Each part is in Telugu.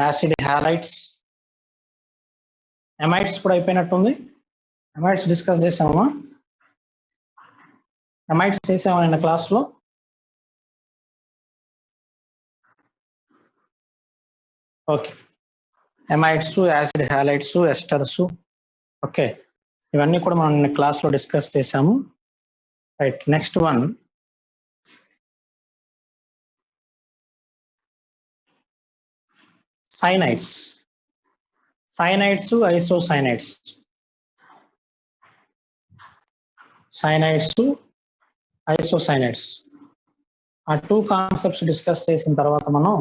యాసిడ్ హ్యాలైడ్స్, ఎమైడ్స్ కూడా అయిపోయినట్టుంది. ఎమైడ్స్ డిస్కస్ చేసామా? ఎమైడ్స్ చేసామా నిన్న క్లాస్లో? Okay, amides, acid halides, esters, okay, ఇవన్నీ కూడా మనం నిన్న క్లాస్లో డిస్కస్ చేసాము. Right, next one cyanides. Cyanides, isocyanides. Cyanides, isocyanides, ఆ టూ కాన్సెప్ట్స్ డిస్కస్ చేసిన తర్వాత మనం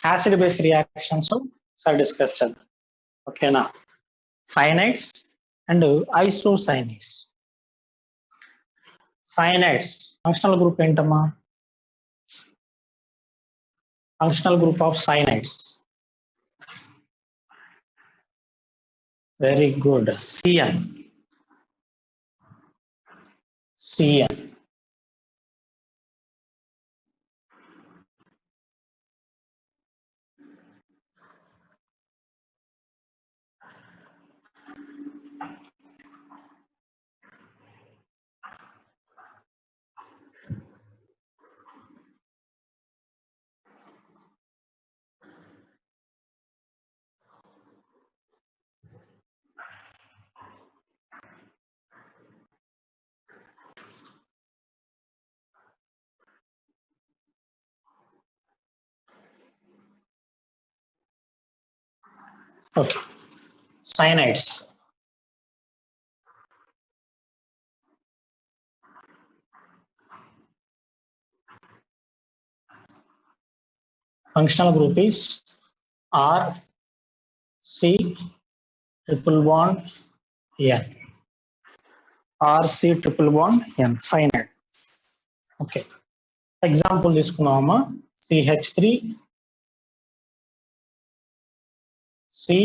యాసిడ్ బేస్ రియాక్షన్స్ ఒకసారి డిస్కస్ చేద్దాం. ఓకేనా? Cyanides and isocyanides. Cyanides functional group ఏంటమ్మా? Functional group of cyanides. Very good. CN. CN. Okay, cyanides. Functional group is R C triple bond N. R C triple bond N. Cyanide. Okay. Example తీసుకున్నామా? CH3 C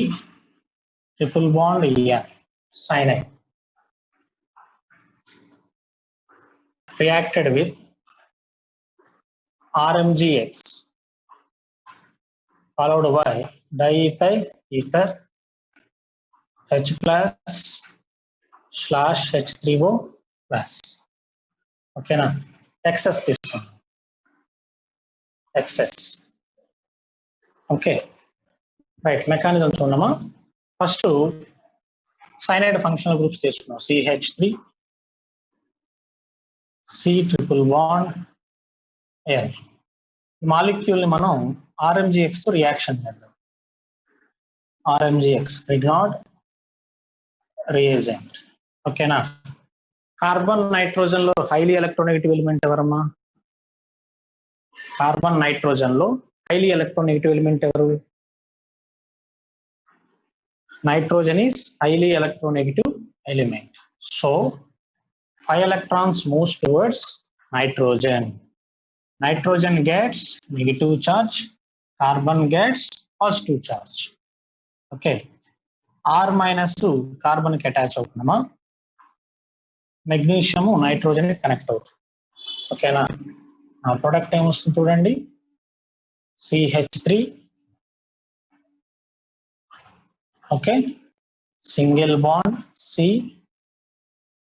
triple bond N. Cyanide. Reacted with RMgX followed by diethyl ether H plus / H3O plus. ఓకేనా? ఎక్సెస్ తీసుకున్నాం. ఎక్సెస్. Okay, right. మెకానిజం చూడమా? ఫస్ట్ సైనైడ్ ఫంక్షనల్ గ్రూప్స్ తీసుకున్నాం. CH3 C triple bond N. Molecule ని మనం RMgX తో రియాక్షన్ చేద్దాం. RMgX, Grignard reagent. ఓకేనా? కార్బన్ నైట్రోజన్ లో హైలీ ఎలక్ట్రోనెగటివ్ ఎలిమెంట్ ఎవరమ్మా? కార్బన్ నైట్రోజన్ లో హైలీ ఎలక్ట్రోనెగటివ్ ఎలిమెంట్ ఎవరు? Nitrogen is highly electronegative element. So 5 electrons moves towards nitrogen. Nitrogen gets negative charge, carbon gets positive charge. Okay. R minus carbon ki attach avutundama, magnesium nitrogen ki connect avutundi. Okay na? Now product em vastundi chudandi, CH3. Okay, single bond C,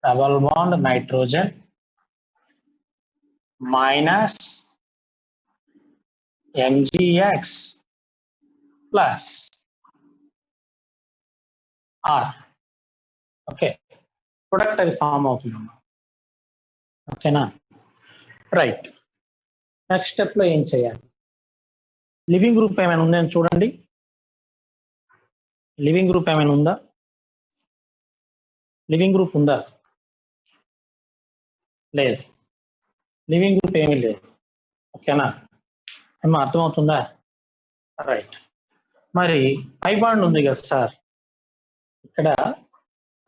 double bond nitrogen minus MgX plus R. Okay, product అది ఫామ్ అవుతుంది. ఓకేనా? రైట్. నెక్స్ట్ స్టెప్ లో ఏం చేయాలి? లివింగ్ గ్రూప్ ఏమైనా ఉందని చూడండి. లివింగ్ గ్రూప్ ఏమైనా ఉందా? లివింగ్ గ్రూప్ ఉందా? లేదు. లివింగ్ గ్రూప్ ఏమీ లేదు. ఓకేనా? ఏమో అర్థమవుతుందా? రైట్. మరి పై బాండ్ ఉంది కదా సార్, ఇక్కడ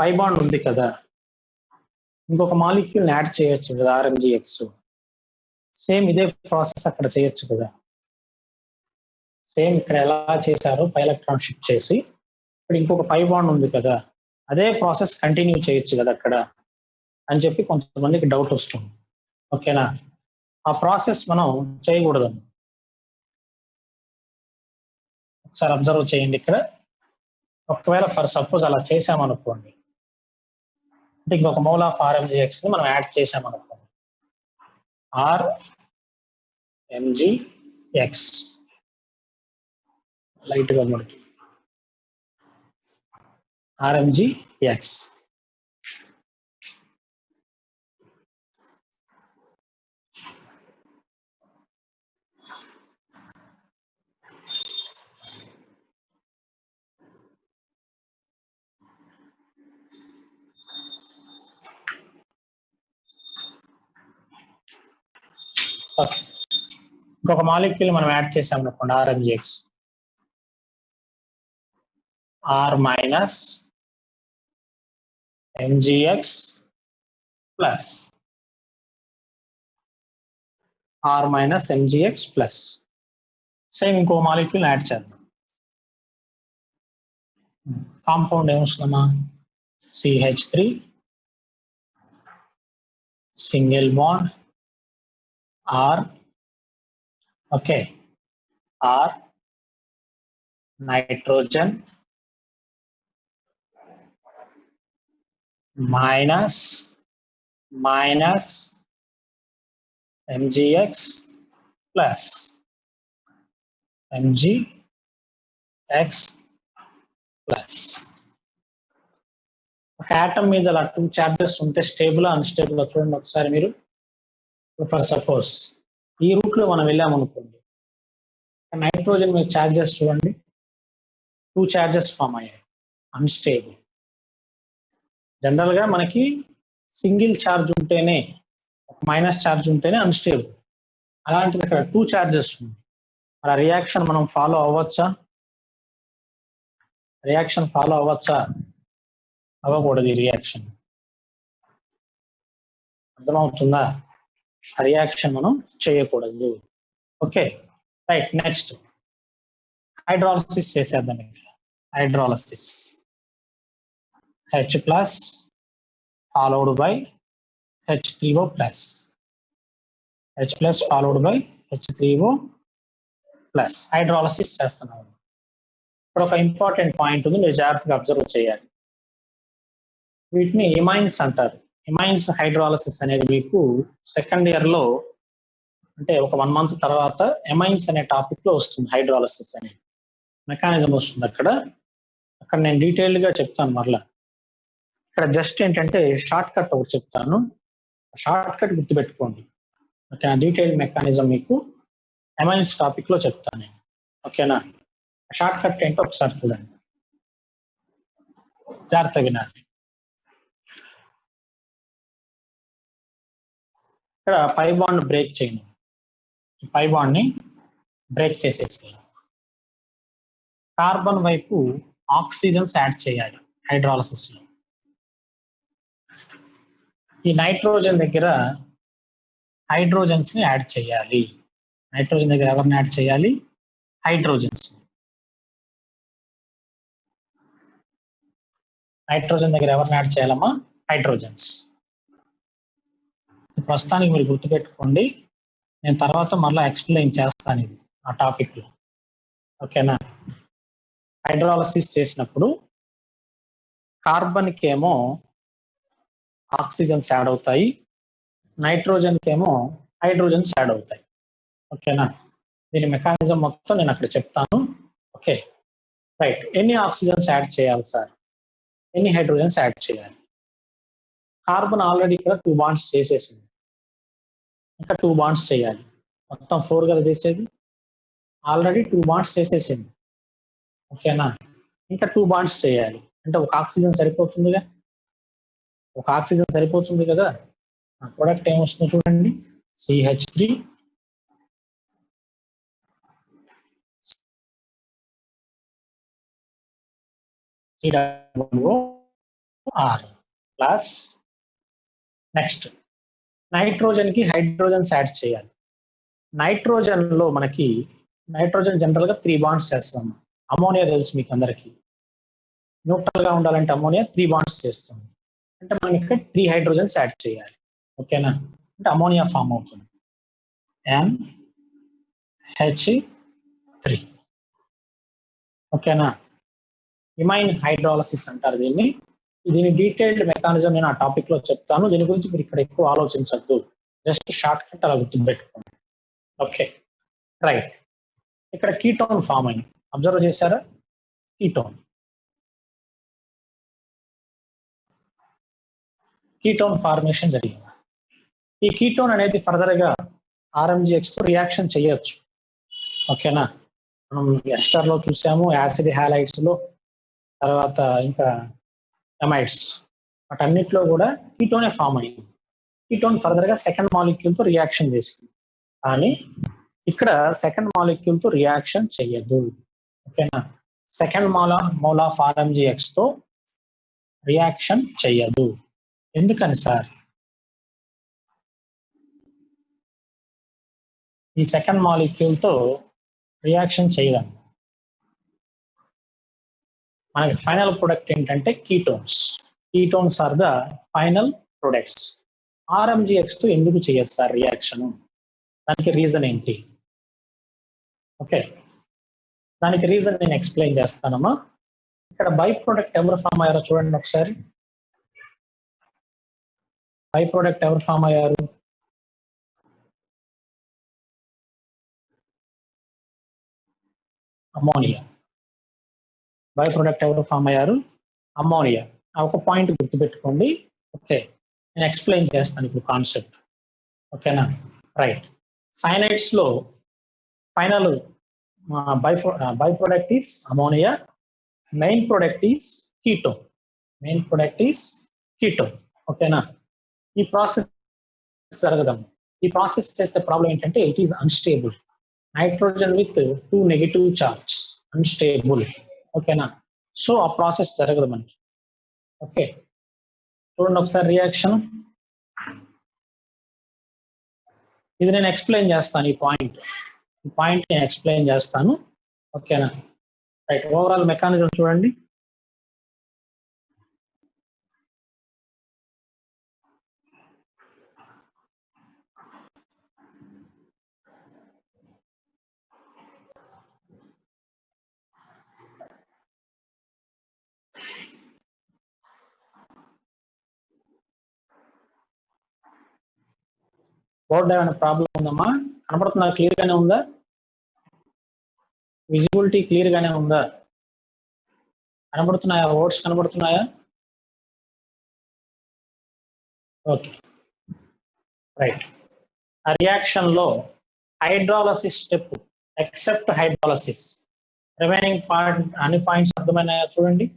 పై బాండ్ ఉంది కదా, ఇంకొక మాలిక్యూల్ యాడ్ చేయొచ్చు కదా, RMgX. సేమ్ ఇదే ప్రాసెస్ అక్కడ చేయొచ్చు కదా. సేమ్ ఇక్కడ ఎలా చేశారో పై ఎలక్ట్రాన్ షిఫ్ట్ చేసి ఇక్కడ ఇంకొక పై బాండ్ ఉంది కదా, అదే ప్రాసెస్ కంటిన్యూ చేయొచ్చు కదా అక్కడ అని చెప్పి కొంతమందికి డౌట్ వస్తుంది. ఓకేనా? ఆ ప్రాసెస్ మనం చేయకూడదు. ఒకసారి అబ్జర్వ్ చేయండి. ఇక్కడ ఒకవేళ ఫర్ సపోజ్ అలా చేసామనుకోండి, అంటే ఇంకొక మోల్ ఆఫ్ ఆర్ఎంజిఎక్స్ ని మనం యాడ్ చేసామనుకోండి, ఆర్ఎంజిఎక్స్ లైట్ గా మనకి ఆర్ఎంజిఎక్స్ ఇంకొక మాలిక్యూల్ మనం యాడ్ చేసాం అనుకోండి, RMgX, R minus MgX plus R minus MgX plus same ఇంకో మాలిక్యూల్ యాడ్ చేద్దాం. కాంపౌండ్ ఏమొస్తుందమ్మా, CH3 single bond R, okay, R nitrogen minus MgX plus MgX plus. ఒక ఆటం మీద అలా 2 చార్జెస్ ఉంటే స్టేబుల్ అన్స్టేబుల్ చూడండి ఒకసారి మీరు. ఫర్ సపోజ్ ఈ రూట్ లో మనం వెళ్ళామనుకోండి, నైట్రోజన్ మీద చార్జెస్ చూడండి, 2 చార్జెస్ ఫామ్ అయ్యాయి, అన్స్టేబుల్. జనరల్ గా మనకి సింగిల్ ఛార్జ్ ఉంటేనే, మైనస్ ఛార్జ్ ఉంటేనే అన్స్టేబుల్. అలాంటిది ఇక్కడ 2 చార్జెస్ ఉంది. అలా రియాక్షన్ మనం ఫాలో అవ్వచ్చా? అవ్వకూడదు. ఈ రియాక్షన్ అర్థమవుతుందా? ఆ రియాక్షన్ మనం చేయకూడదు. Okay, right. నెక్స్ట్ హైడ్రాలసిస్ చేసేద్దాం. Hydrolysis H plus followed by H3O plus, H plus followed by H3O plus. Hydrolysis చేస్తున్నాం. ఇప్పుడు ఒక ఇంపార్టెంట్ పాయింట్ ఉంది, మీరు జాగ్రత్తగా అబ్జర్వ్ చేయాలి. వీటిని ఎమైన్స్ అంటారు. ఎమైన్స్ హైడ్రాలసిస్ అనేది మీకు సెకండ్ ఇయర్ లో, అంటే ఒక 1 month తర్వాత ఎమైన్స్ అనే టాపిక్ లో వస్తుంది. హైడ్రాలసిస్ అనే మెకానిజం వస్తుంది. అక్కడ నేను డీటెయిల్డ్ గా చెప్తాను. మరలా ఇక్కడ జస్ట్ ఏంటంటే షార్ట్ కట్ ఒకటి చెప్తాను, షార్ట్ కట్ గుర్తుపెట్టుకోండి. ఓకేనా? డీటెయిల్డ్ మెకానిజం మీకు ఎమైన్స్ టాపిక్ లో చెప్తాను నేను. ఓకేనా? షార్ట్ కట్ ఏంటో ఒకసారి చూడండి, జాగ్రత్తగా వినాలి. ఇక్కడ పై బాండ్ బ్రేక్ చేయండి, పై బాండ్ ని బ్రేక్ చేసేసి కార్బన్ వైపు ఆక్సిజన్స్ యాడ్ చేయాలి హైడ్రాలసిస్ లో. ఈ నైట్రోజన్ దగ్గర హైడ్రోజన్స్ ని యాడ్ చేయాలి. నైట్రోజన్ దగ్గర ఎవరిని యాడ్ చేయాలి? హైడ్రోజన్స్. నైట్రోజన్ దగ్గర ఎవరిని యాడ్ చేయాలమ్మా? హైడ్రోజన్స్. ప్రస్తుతానికి మీరు గుర్తుపెట్టుకోండి, నేను తర్వాత మళ్ళీ ఎక్స్ప్లెయిన్ చేస్తాను ఇది ఆ టాపిక్ లో. ఓకేనా? హైడ్రాలసిస్ చేసినప్పుడు కార్బన్కి ఏమో ఆక్సిజన్స్ యాడ్ అవుతాయి, నైట్రోజన్కి ఏమో హైడ్రోజన్స్ యాడ్ అవుతాయి. ఓకేనా? దీని మెకానిజం మొత్తం నేను అక్కడ చెప్తాను. Okay, right. ఎన్ని ఆక్సిజన్స్ యాడ్ చేయాలి సార్? ఎన్ని హైడ్రోజన్స్ యాడ్ చేయాలి? కార్బన్ ఆల్రెడీ ఇక్కడ 2 bonds చేసేసింది, ఇంకా 2 bonds చేయాలి. మొత్తం 4 కదా చేసేది, ఆల్రెడీ 2 bonds చేసేసింది. ఓకేనా? ఇంకా 2 bonds చేయాలి. అంటే ఒక ఆక్సిజన్ సరిపోతుందిగా, ఒక ఆక్సిజన్ సరిపోతుంది కదా. ఆ ప్రొడక్ట్ ఏమొస్తుందో చూడండి, CH3 COOR plus next nitrogen కి హైడ్రోజన్స్ యాడ్ చేయాలి. నైట్రోజన్ లో మనకి నైట్రోజన్ జనరల్ గా 3 bonds చేస్తాం. అమోనియా తెలుసు మీకు అందరికి, న్యూట్రల్ గా ఉండాలంటే అమోనియా 3 bonds చేస్తుంది. అంటే మనం ఇక్కడ 3 హైడ్రోజన్స్ యాడ్ చేయాలి. ఓకేనా? అంటే అమోనియా ఫామ్ అవుతుంది, NH3. ఓకేనా. ఇమైన్ హైడ్రాలసిస్ అంటారు దీన్ని. దీని డీటెయిల్డ్ మెకానిజం నేను ఆ టాపిక్ లో చెప్తాను. దీని గురించి మీరు ఇక్కడ ఎక్కువ ఆలోచించద్దు, జస్ట్ షార్ట్ కట్ అలా గుర్తుపెట్టుకోండి. Okay right. ఇక్కడ కీటోన్ ఫామ్ అయింది, అబ్జర్వ్ చేశారా? కీటోన్ ఫార్మేషన్ జరిగింది. ఈ కీటోన్ అనేది ఫర్దర్ గా ఆర్ఎంజిఎక్స్ తో రియాక్షన్ చేయొచ్చు. ఓకేనా. మనం ఎస్టర్ లో చూసాము, యాసిడ్ హ్యాలైడ్స్ లో, తర్వాత ఇంకా ఎమైడ్స్, వాటన్నిటిలో కూడా కీటోనే ఫామ్ అయింది. కీటోన్ ఫర్దర్ గా సెకండ్ మాలిక్యూల్ తో రియాక్షన్ చేసింది, కానీ ఇక్కడ సెకండ్ మాలిక్యూల్ తో రియాక్షన్ చెయ్యదు. ఓకేనా. సెకండ్ మోల్ ఆఫ్ ఆర్ఎంజిఎక్స్ తో రియాక్షన్ చెయ్యదు. ఎందుకని సార్? ఈ సెకండ్ మాలిక్యూల్ తో రియాక్షన్ చేయడం, మనకి ఫైనల్ ప్రొడక్ట్ ఏంటంటే ketones. Ketones are the final products. RMgX తో ఎందుకు చేయదు సార్ రియాక్షన్? దానికి రీజన్ ఏంటి? ఓకే, దానికి రీజన్ నేను ఎక్స్ప్లెయిన్ చేస్తానమ్మా. ఇక్కడ బై ప్రొడక్ట్ ఎవరు ఫామ్ అయ్యారో చూడండి ఒకసారి. బై ప్రొడక్ట్ ఎవరు ఫామ్ అయ్యారు? అమోనియా. బై ప్రొడక్ట్ ఎవరు ఫామ్ అయ్యారు? అమోనియా. ఒక పాయింట్ గుర్తుపెట్టుకోండి. ఓకే, నేను ఎక్స్ప్లెయిన్ చేస్తాను ఇప్పుడు కాన్సెప్ట్. ఓకేనా రైట్. సైనైడ్స్ లో final by product is ammonia, main product is ketone. Main product is ketone. ఓకేనా. ఈ ప్రాసెస్ జరగదాం. ఈ ప్రాసెస్ చేస్తే ప్రాబ్లం ఏంటంటే it is unstable. Nitrogen with 2 negative charge, unstable. ఓకేనా. సో ఆ ప్రాసెస్ జరగదు మనకి. ఓకే, చూడండి ఒకసారి రియాక్షన్. ఇది నేను ఎక్స్ప్లెయిన్ చేస్తాను, ఈ పాయింట్ నేను ఎక్స్ప్లెయిన్ చేస్తాను. ఓకేనా రైట్. ఓవరాల్ మెకానిజం చూడండి. బోర్డు ఏమైనా ప్రాబ్లం ఉందమ్మా? కనబడుతుందా? క్లియర్ గానే ఉందా? విజిబిలిటీ క్లియర్ గానే ఉందా? కనబడుతున్నాయా? వర్డ్స్ కనబడుతున్నాయా? Okay right. ఆ రియాక్షన్ లో hydrolysis step, except hydrolysis, remaining point అన్ని పాయింట్స్ అర్థమైనాయా? చూడండి.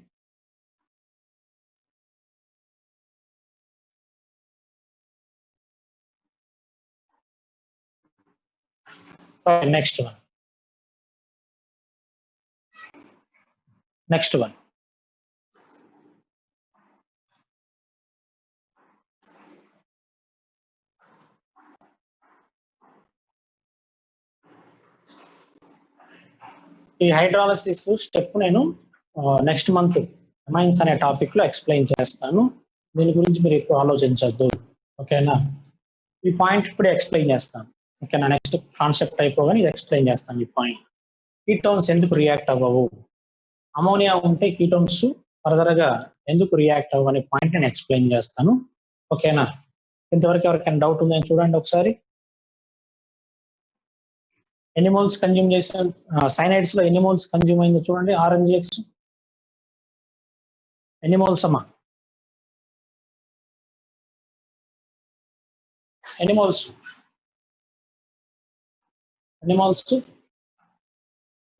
Next one. ఈ హైడ్రాలసిస్ స్టెప్ నేను నెక్స్ట్ మంత్ అమైన్స్ అనే టాపిక్ లో ఎక్స్ప్లెయిన్ చేస్తాను. దీని గురించి మీరు ఎక్కువ ఆలోచించద్దు. ఓకేనా. ఈ పాయింట్ ఇప్పుడు ఎక్స్ప్లెయిన్ చేస్తాను. ఓకేనా. నెక్స్ట్ కాన్సెప్ట్ అయిపోగానే ఇది ఎక్స్ప్లెయిన్ చేస్తాను ఈ పాయింట్. కీటోన్స్ ఎందుకు రియాక్ట్ అవ్వవు, అమోనియా ఉంటే కీటోన్స్ ఫర్దర్ గా ఎందుకు రియాక్ట్ అవ్వవు అనే పాయింట్ నేను ఎక్స్ప్లెయిన్ చేస్తాను. ఓకేనా. ఇంతవరకు ఎవరికైనా డౌట్ ఉందని చూడండి ఒకసారి. ఎన్ని మోల్స్ కన్జ్యూమ్ చేసిన సైనైడ్స్ లో ఎన్ని మోల్స్ కన్జ్యూమ్ అయిందో చూడండి. ఆర్ఎంజిఎక్స్ ఎన్ని మోల్స్ అమ్మా? ఎన్ని మోల్స్?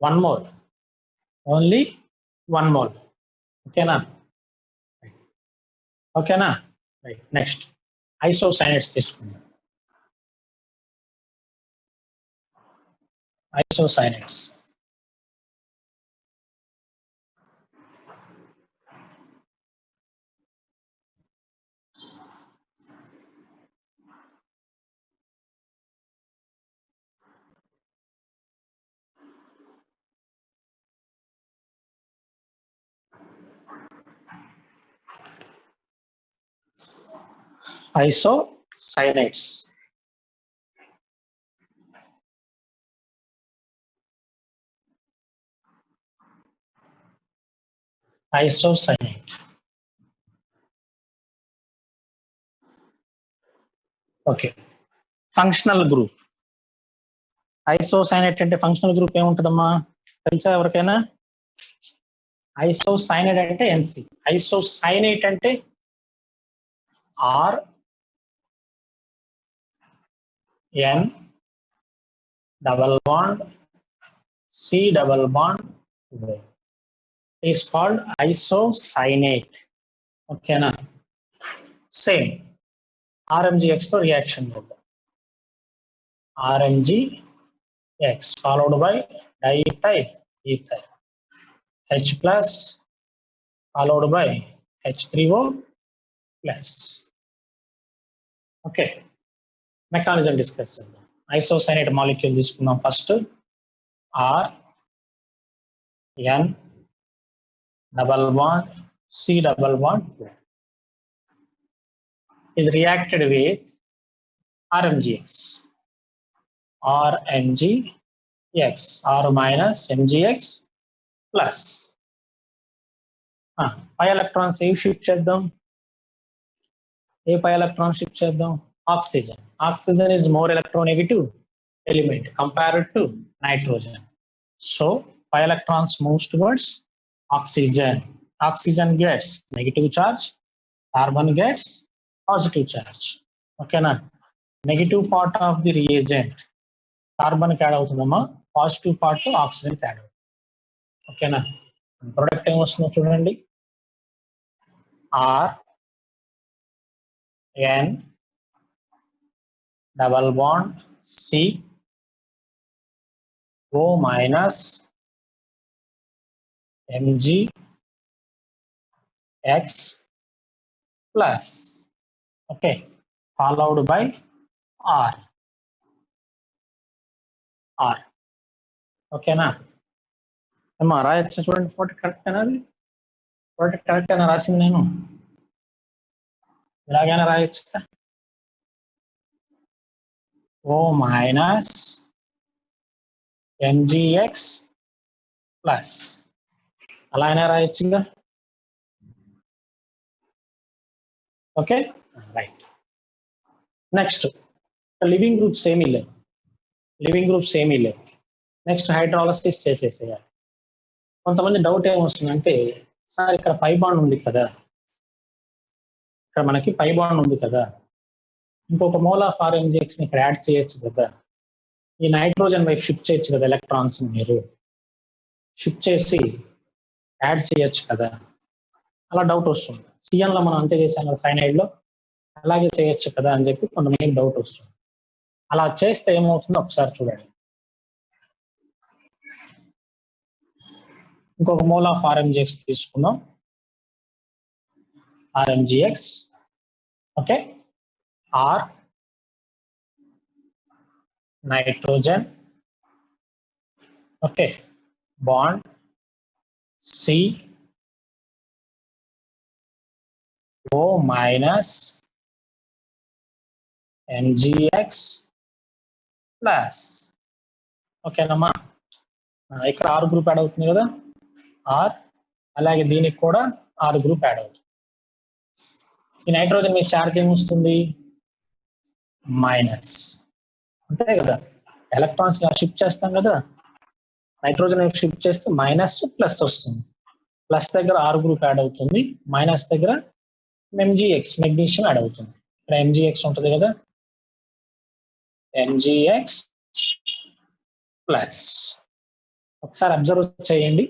1 మోల్. Only 1 mole. ఓకేనా. రైట్. నెక్స్ట్ ఐసోసైనైడ్స్ తీసుకుందాం. Isocyanides isocyanides isocyanate. Okay, functional group. Isocyanate అంటే ఫంక్షనల్ గ్రూప్ ఏముంటుందమ్మా తెలుసా ఎవరికైనా? ఐసోసైనేట్ అంటే ఎన్సి, ఐసోసైనేట్ అంటే R N double bond C double bond is called isocyanate. ఓకేనా? సేమ్ RMGX తో రియాక్షన్ చేద్దాం. RMGX followed by diethyl ethyl, H plus followed by H3O plus. Okay, mechanism discuss చేద్దాం. ఐసోసైనేట్ మాలిక్యూల్ తీసుకుందాం. First R N double bond C double bond is reacted with RMGX. RMGX, R minus MGX plus. Pi electrons ఏ షిఫ్ట్ చేద్దాం? ఏ పై ఎలక్ట్రాన్ షిఫ్ట్ చేద్దాం? Oxygen. Oxygen is more electronegative element compared to nitrogen. So pi electrons moves towards oxygen. Oxygen gets negative charge, carbon gets positive charge. ఓకేనా? Negative part of the reagent carbon కి యాడ్ అవుతుందమ్మా, పాజిటివ్ పార్ట్ ఆక్సిజన్ కి యాడ్ అవుతుంది. ఓకేనా? ప్రొడక్ట్ ఏమొస్తుందో చూడండి. R N double bond C O minus MgX plus. Okay, followed by R. ఓకేనా? ఏమో రాయొచ్చు చూడండి. ప్రోడక్ట్ కరెక్ట్ అది, ప్రోడక్ట్ కరెక్ట్ అయినా రాసింది నేను, ఇలాగైనా రాయొచ్చు. O minus MgX plus అలా అయినా రాయొచ్చుగా. Okay, right. Next leaving groups ఏమీ లేవు, నెక్స్ట్ హైడ్రాలసిస్ చేసేసేయాలి. కొంతమంది డౌట్ ఏమొస్తుందంటే, సార్ ఇక్కడ పై బాండ్ ఉంది కదా, ఇక్కడ మనకి పై బాండ్ ఉంది కదా, ఇంకొక మోల్ ఆఫ్ RMGX ని ఇక్కడ యాడ్ చేయొచ్చు కదా, ఈ నైట్రోజన్ వైపు షిఫ్ట్ చేయొచ్చు కదా, ఎలక్ట్రాన్స్ మీరు షిఫ్ట్ చేసి యాడ్ చేయొచ్చు కదా, అలా డౌట్ వస్తుంది. సిఎన్ లో మనం అంతే చేసాం కదా సైనైడ్ లో, అలాగే చేయొచ్చు కదా అని చెప్పి కొంతమందికి డౌట్ వస్తుంది. అలా చేస్తే ఏమవుతుందో ఒకసారి చూడండి. ఇంకొక మోల్ ఆఫ్ RMGX తీసుకుందాం. RMGX, okay, R nitrogen, okay, bond C O minus MgX plus. ఓకేనమ్మా? ఇక్కడ ఆర్ గ్రూప్ యాడ్ అవుతుంది కదా, ఆర్, అలాగే దీనికి కూడా ఆర్ గ్రూప్ యాడ్ అవుతుంది. ఈ నైట్రోజన్ మీద ఛార్జ్ ఏమొస్తుంది? మైనస్, అంతే కదా, ఎలక్ట్రాన్స్ షిఫ్ట్ చేస్తాం కదా, నైట్రోజన్ షిఫ్ట్ చేస్తే మైనస్ ప్లస్ వస్తుంది. ప్లస్ దగ్గర ఆర్ గ్రూప్ యాడ్ అవుతుంది, మైనస్ దగ్గర MgX మెగ్నీషియం యాడ్ అవుతుంది. ఇక్కడ MgX ఉంటుంది కదా, MgX ప్లస్. ఒకసారి అబ్జర్వ్ చేయండి,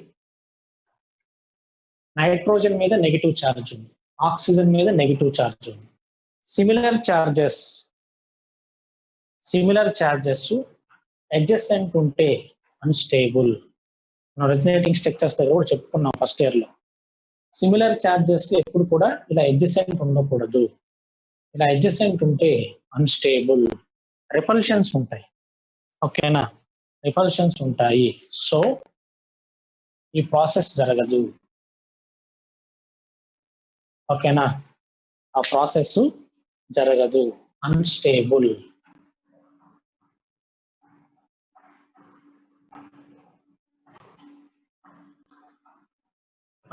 నైట్రోజన్ మీద నెగిటివ్ ఛార్జ్ ఉంది, ఆక్సిజన్ మీద నెగిటివ్ ఛార్జ్ ఉంది. సిమిలర్ ఛార్జెస్ అడ్జసెంట్ ఉంటే అన్స్టేబుల్. మనం రెజనేటింగ్ స్ట్రక్చర్స్ దగ్గర కూడా చెప్పుకున్నాం ఫస్ట్ ఇయర్ లో. సిమిలర్ ఛార్జెస్ ఎప్పుడు కూడా ఇలా అడ్జసెంట్ ఉండకూడదు, ఇలా అడ్జసెంట్ ఉంటే అన్స్టేబుల్, రిపల్షన్స్ ఉంటాయి. ఓకేనా? రిపల్షన్స్ ఉంటాయి. సో ఈ ప్రాసెస్ జరగదు. ఓకేనా? ఆ ప్రాసెస్ జరగదు, అన్స్టేబుల్.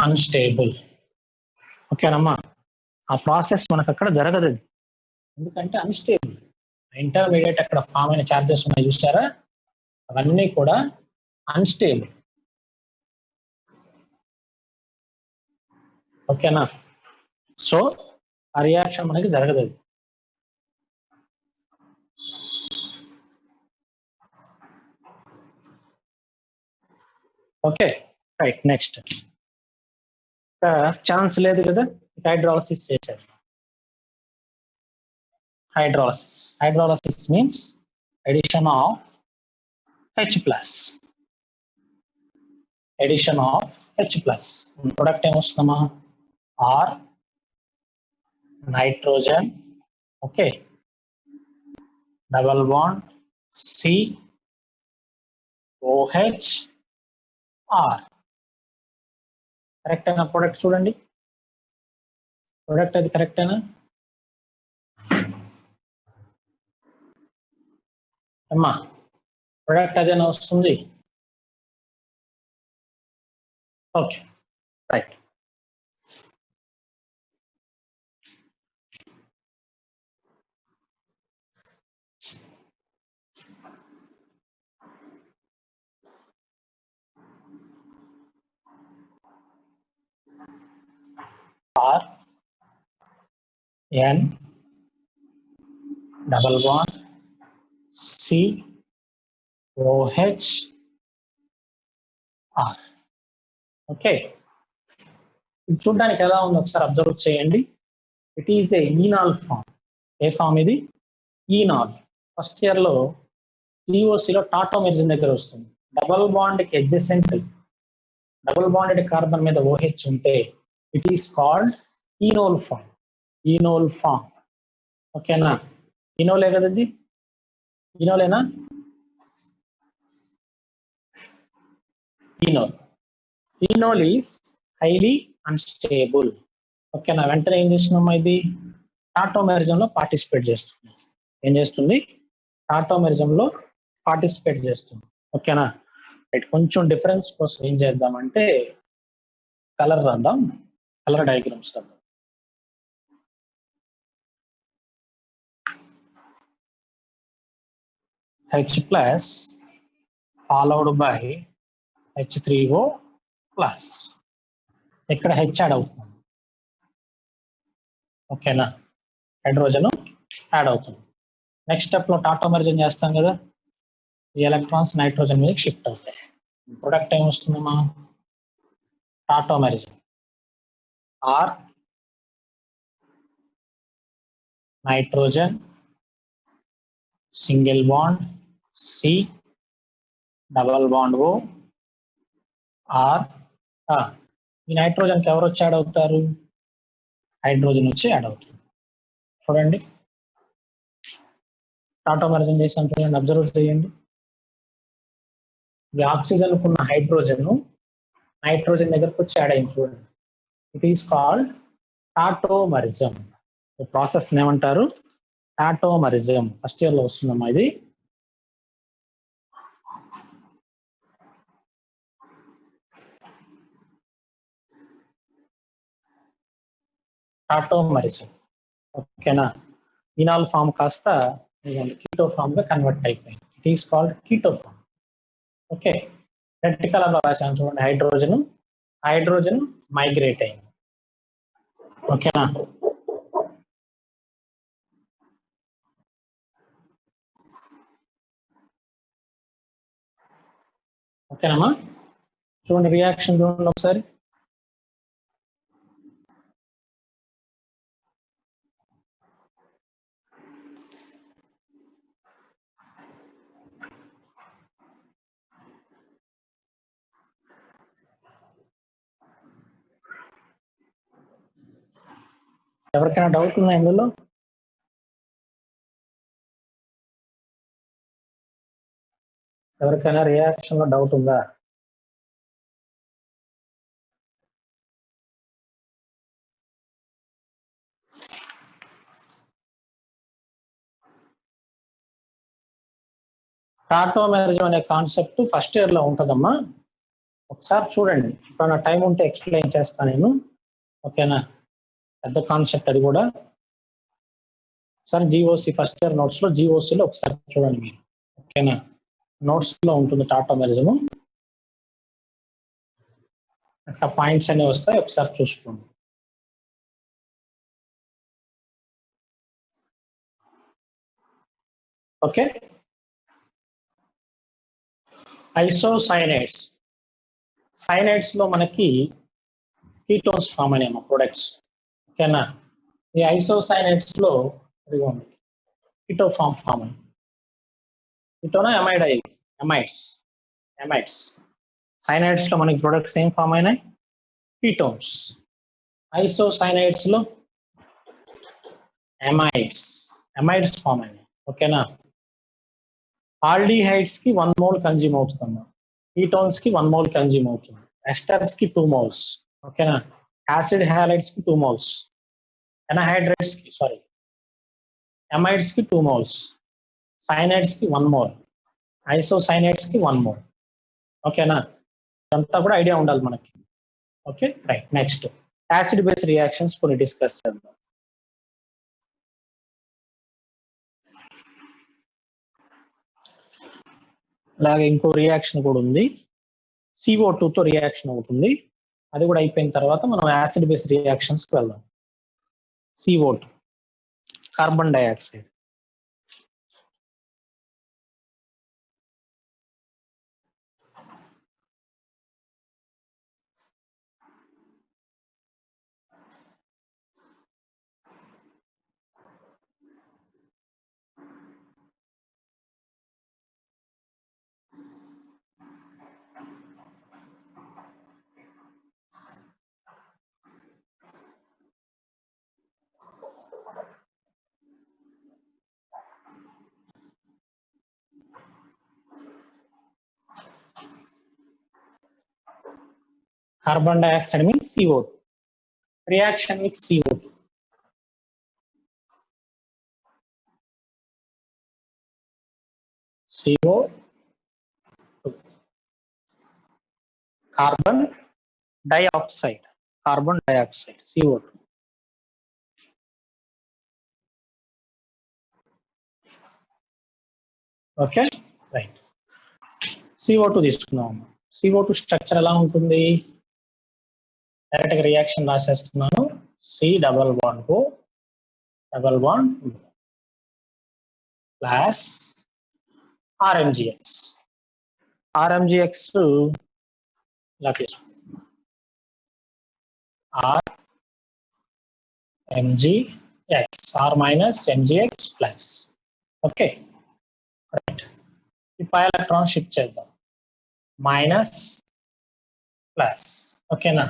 అన్స్టేబుల్. ఓకేనమ్మా, ఆ ప్రాసెస్ మనకు అక్కడ జరగదు, ఎందుకంటే అన్స్టేబుల్. ఇంటర్మీడియట్ అక్కడ ఫామ్ అయిన ఛార్జెస్ ఉన్నాయి చూసారా, అవన్నీ కూడా అన్స్టేబుల్. ఓకేనా, సో ఆ రియాక్షన్ మనకి జరగదు. Okay right. నెక్స్ట్ ఛాన్స్ లేదు కదా, హైడ్రాలసిస్ చేశారు. Hydrolysis means addition of H plus. Product ఏమొస్తుందమ్మా, R nitrogen, okay, double bond C OH R. కరెక్టేనా ప్రొడక్ట్? చూడండి ప్రొడక్ట్ అది కరెక్టేనా అమ్మా? ప్రొడక్ట్ అదేనా వస్తుంది? Okay right. R N double bond C OH R. Okay, ఇది చూడడానికి ఎలా ఉంది ఒకసారి అబ్జర్వ్ చేయండి. It is a enol form. ఏ ఫామ్ ఇది? ఈనాల్. ఫస్ట్ ఇయర్ లో సిఓసిలో టాటోమెరిజిన్ దగ్గర వస్తుంది. డబల్ బాండ్ కి అడ్జసెంట్ డబుల్ బాండెడ్ కార్బన్ మీద ఓహెచ్ ఉంటే it is called enol form. ఓకేనా, ఈనోలే కదా ఇది, ఈనోలేనా? Enol is highly unstable. ఓకేనా, వెంటనే ఏం చేస్తున్నామా, ఇది టాటోమెరిజం లో పార్టిసిపేట్ చేస్తుంది. ఏం చేస్తుంది? టాటోమెరిజం లో పార్టిసిపేట్ చేస్తుంది. ఓకేనా రైట్. కొంచెం డిఫరెన్స్ కోసం ఏం చేద్దామంటే కలర్ రాద్దాం, కలర్ డయాగ్రామ్స్ రాద్దాం. H plus followed by H3O plus. ఇక్కడ హెచ్ యాడ్ అవుతుంది. ఓకేనా, హైడ్రోజన్ యాడ్ అవుతుంది. నెక్స్ట్ స్టెప్ లో టాటోమెరిజన్ చేస్తాం కదా, ఈ ఎలక్ట్రాన్స్ నైట్రోజన్ మీద షిఫ్ట్ అవుతాయి. ప్రొడక్ట్ ఏమొస్తుందమ్మా, tautomerism. R nitrogen single bond C double bond O R. ఈ నైట్రోజన్ కి ఎవరు వచ్చి యాడ్ అవుతారు? హైడ్రోజన్ వచ్చి యాడ్ అవుతుంది. చూడండి టాటోమెరిజన్ చేసాం చూడండి, అబ్జర్వ్ చేయండి. ఈ ఆక్సిజన్ కున్న హైడ్రోజన్ నైట్రోజన్ దగ్గరకు వచ్చి యాడ్ అయింది చూడండి. It is called tautomerism. ఈ ప్రాసెస్ ఏమంటారు? టాటోమెరిజం. ఫస్ట్ ఇయర్ లో వస్తుందమ్మా ఇది. టాటోమెరిజం. ఓకేనా, ఈనాల్ ఫామ్ కాస్త కీటో ఫామ్ గా కన్వర్ట్ అయిపోయింది. It is called keto form. Okay, red colour లో రాశాను చూడండి, హైడ్రోజన్ మైగ్రేట్ అయింది. ఓకేనా, ఓకేనమ్మా? చూడండి రియాక్షన్ చూడండి ఒకసారి. ఎవరికైనా డౌట్ ఉందా ఇందులో? ఎవరికైనా రియాక్షన్ లో డౌట్ ఉందా? టాటోమెరిజం అనే కాన్సెప్ట్ ఫస్ట్ ఇయర్ లో ఉంటుందమ్మా. ఒకసారి చూడండి, ఇప్పుడు నా టైం ఉంటే ఎక్స్ప్లెయిన్ చేస్తాను నేను. ఓకేనా, పెద్ద కాన్సెప్ట్ అది కూడా. ఒకసారి జిఓసి ఫస్ట్ ఇయర్ నోట్స్ లో జిఓసిలో ఒకసారి చూడండి మీరు. ఓకేనా, నోట్స్ లో ఉంటుంది టాటోమెరిజం. అట్లా పాయింట్స్ అనేవి వస్తాయి, ఒకసారి చూసుకోండి. Okay, isocyanides. సైనైడ్స్ లో మనకి కీటోన్స్ ఫామ్ అయినాయి ప్రొడక్ట్స్. ఓకేనా, ఈ ఐసోసైనైడ్స్ లో కీటో ఫామ్ అయింది. కీటోనా ఎమైడ్ అయ్యింది, ఎమైడ్స్. సైనైడ్స్ లో మనకి ప్రొడక్ట్స్ ఏం ఫామ్ అయినాయి, కీటోన్స్. ఐసోసైనైడ్స్ లో ఎమైడ్స్ ఫామ్ అయినాయి. ఓకేనా, ఆల్డిహైడ్స్ కి 1 మోల్ కన్జ్యూమ్ అవుతుందమ్మా, కీటోన్స్ కి 1 మోల్ కన్జ్యూమ్ అవుతుంది, ఎస్టర్స్ కి 2 మోల్స్. ఓకేనా, యాసిడ్ హ్యాలైడ్స్ కి 2 మోల్స్, ఎనహైడ్రేట్స్ కి ఎమైడ్స్ కి 2 మోల్స్, సైనైడ్స్ కి 1 మోల్, ఐసోసైనైడ్స్ కి 1 మోల్. ఓకేనా, ఇదంతా కూడా ఐడియా ఉండాలి మనకి. Okay right, next acid base reactions కొన్ని డిస్కస్ చేద్దాం. అలాగే ఇంకో రియాక్షన్ కూడా ఉంది, CO2 తో రియాక్షన్ అవుతుంది. అది కూడా అయిపోయిన తర్వాత మనం యాసిడ్ బేస్ రియాక్షన్స్ కి వెళ్దాం. CO2, carbon dioxide. Carbon dioxide means CO2. Reaction with CO2. CO2. Carbon dioxide. CO2. Okay right, CO2 తీసుకున్నాం. CO2 స్ట్రక్చర్ ఎలా ఉంటుంది, డైరెక్ట్ గా రియాక్షన్ రాసేస్తున్నాను. C++ plus RMGX. ఇలా తీసుకుంటాం, RMGX, R minus MGX plus. Okay right, ఈ పై ఎలక్ట్రాన్ షిఫ్ట్ చేద్దాం, మైనస్ ప్లస్. ఓకేనా,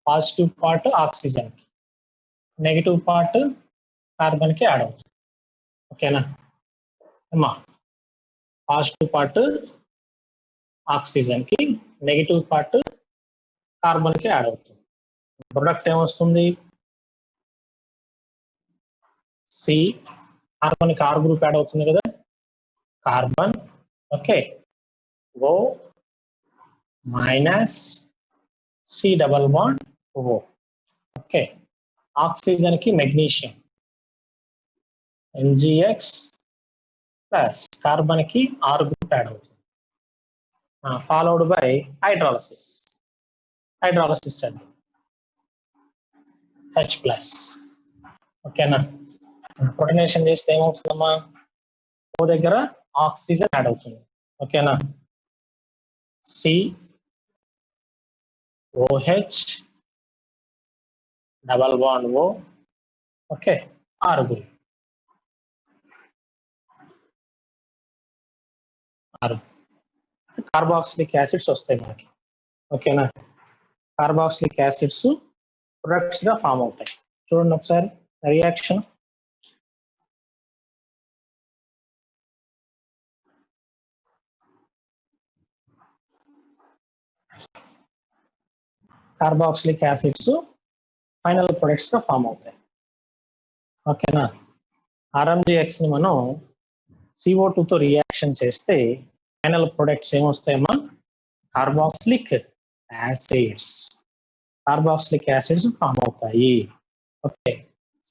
పాజిటివ్ పార్ట్ ఆక్సిజన్ కి, నెగిటివ్ పార్ట్ కార్బన్ కి యాడ్ అవుతుంది. ఓకేనా అమ్మా, పాజిటివ్ పార్ట్ ఆక్సిజన్ కి, నెగిటివ్ పార్ట్ కార్బన్ కి యాడ్ అవుతుంది. ప్రొడక్ట్ ఏమొస్తుంది, సి, కార్బన్ కి ఆర్ గ్రూప్ యాడ్ అవుతుంది కదా, carbon. Okay, O minus C++O. Okay, oxygen కి మెగ్నీషియం, MgX ప్లస్, కార్బన్ కి ఆర్ గ్రూప్ యాడ్ అవుతుంది. ఫాలోడ్ బై హైడ్రాలసిస్ చేద్దాం, H ప్లస్. ఓకేనా, కోఆర్డినేషన్ చేస్తే ఏమవుతుందమ్మా, ఓ దగ్గర ఆక్సిజన్ యాడ్ అవుతుంది. ఓకేనా, COH +O. Okay, R group, carboxylic acids వస్తాయి మనకి. ఓకేనా, కార్బాక్సిలిక్ యాసిడ్స్ ప్రొడక్ట్స్ గా ఫామ్ అవుతాయి. చూడండి ఒకసారి reaction. Carboxylic acids final products గా ఫామ్ అవుతాయి. ఓకేనా, RMGX ని మనం CO2 తో రియాక్షన్ చేస్తే ఫైనల్ ప్రొడక్ట్స్ ఏమొస్తాయమ్మా, carboxylic acids, carboxylic acids form అవుతాయి. ఓకే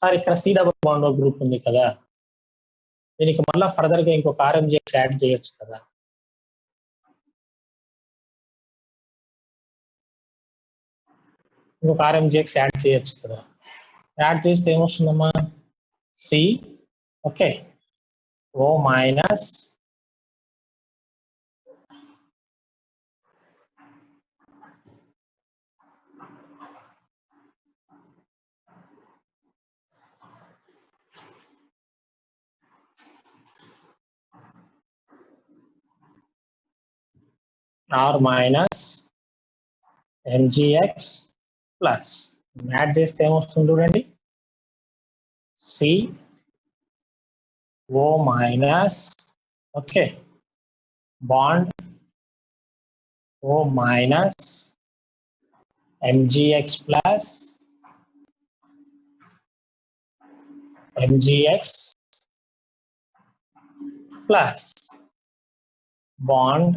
సార్, ఇక్కడ సి డబుల్ బాండ్ గ్రూప్ ఉంది కదా, దీనికి మళ్ళీ ఫర్దర్ గా ఇంకొక RMGX యాడ్ చేయొచ్చు కదా. ఇంకొక RMGX యాడ్ చేయొచ్చు కదా. యాడ్ చేస్తే ఏమొస్తుందమ్మా, C okay O minus R minus MgX plus add చేస్తే ఏమొస్తుంది చూడండి, C O minus okay bond O minus MgX plus MgX plus bond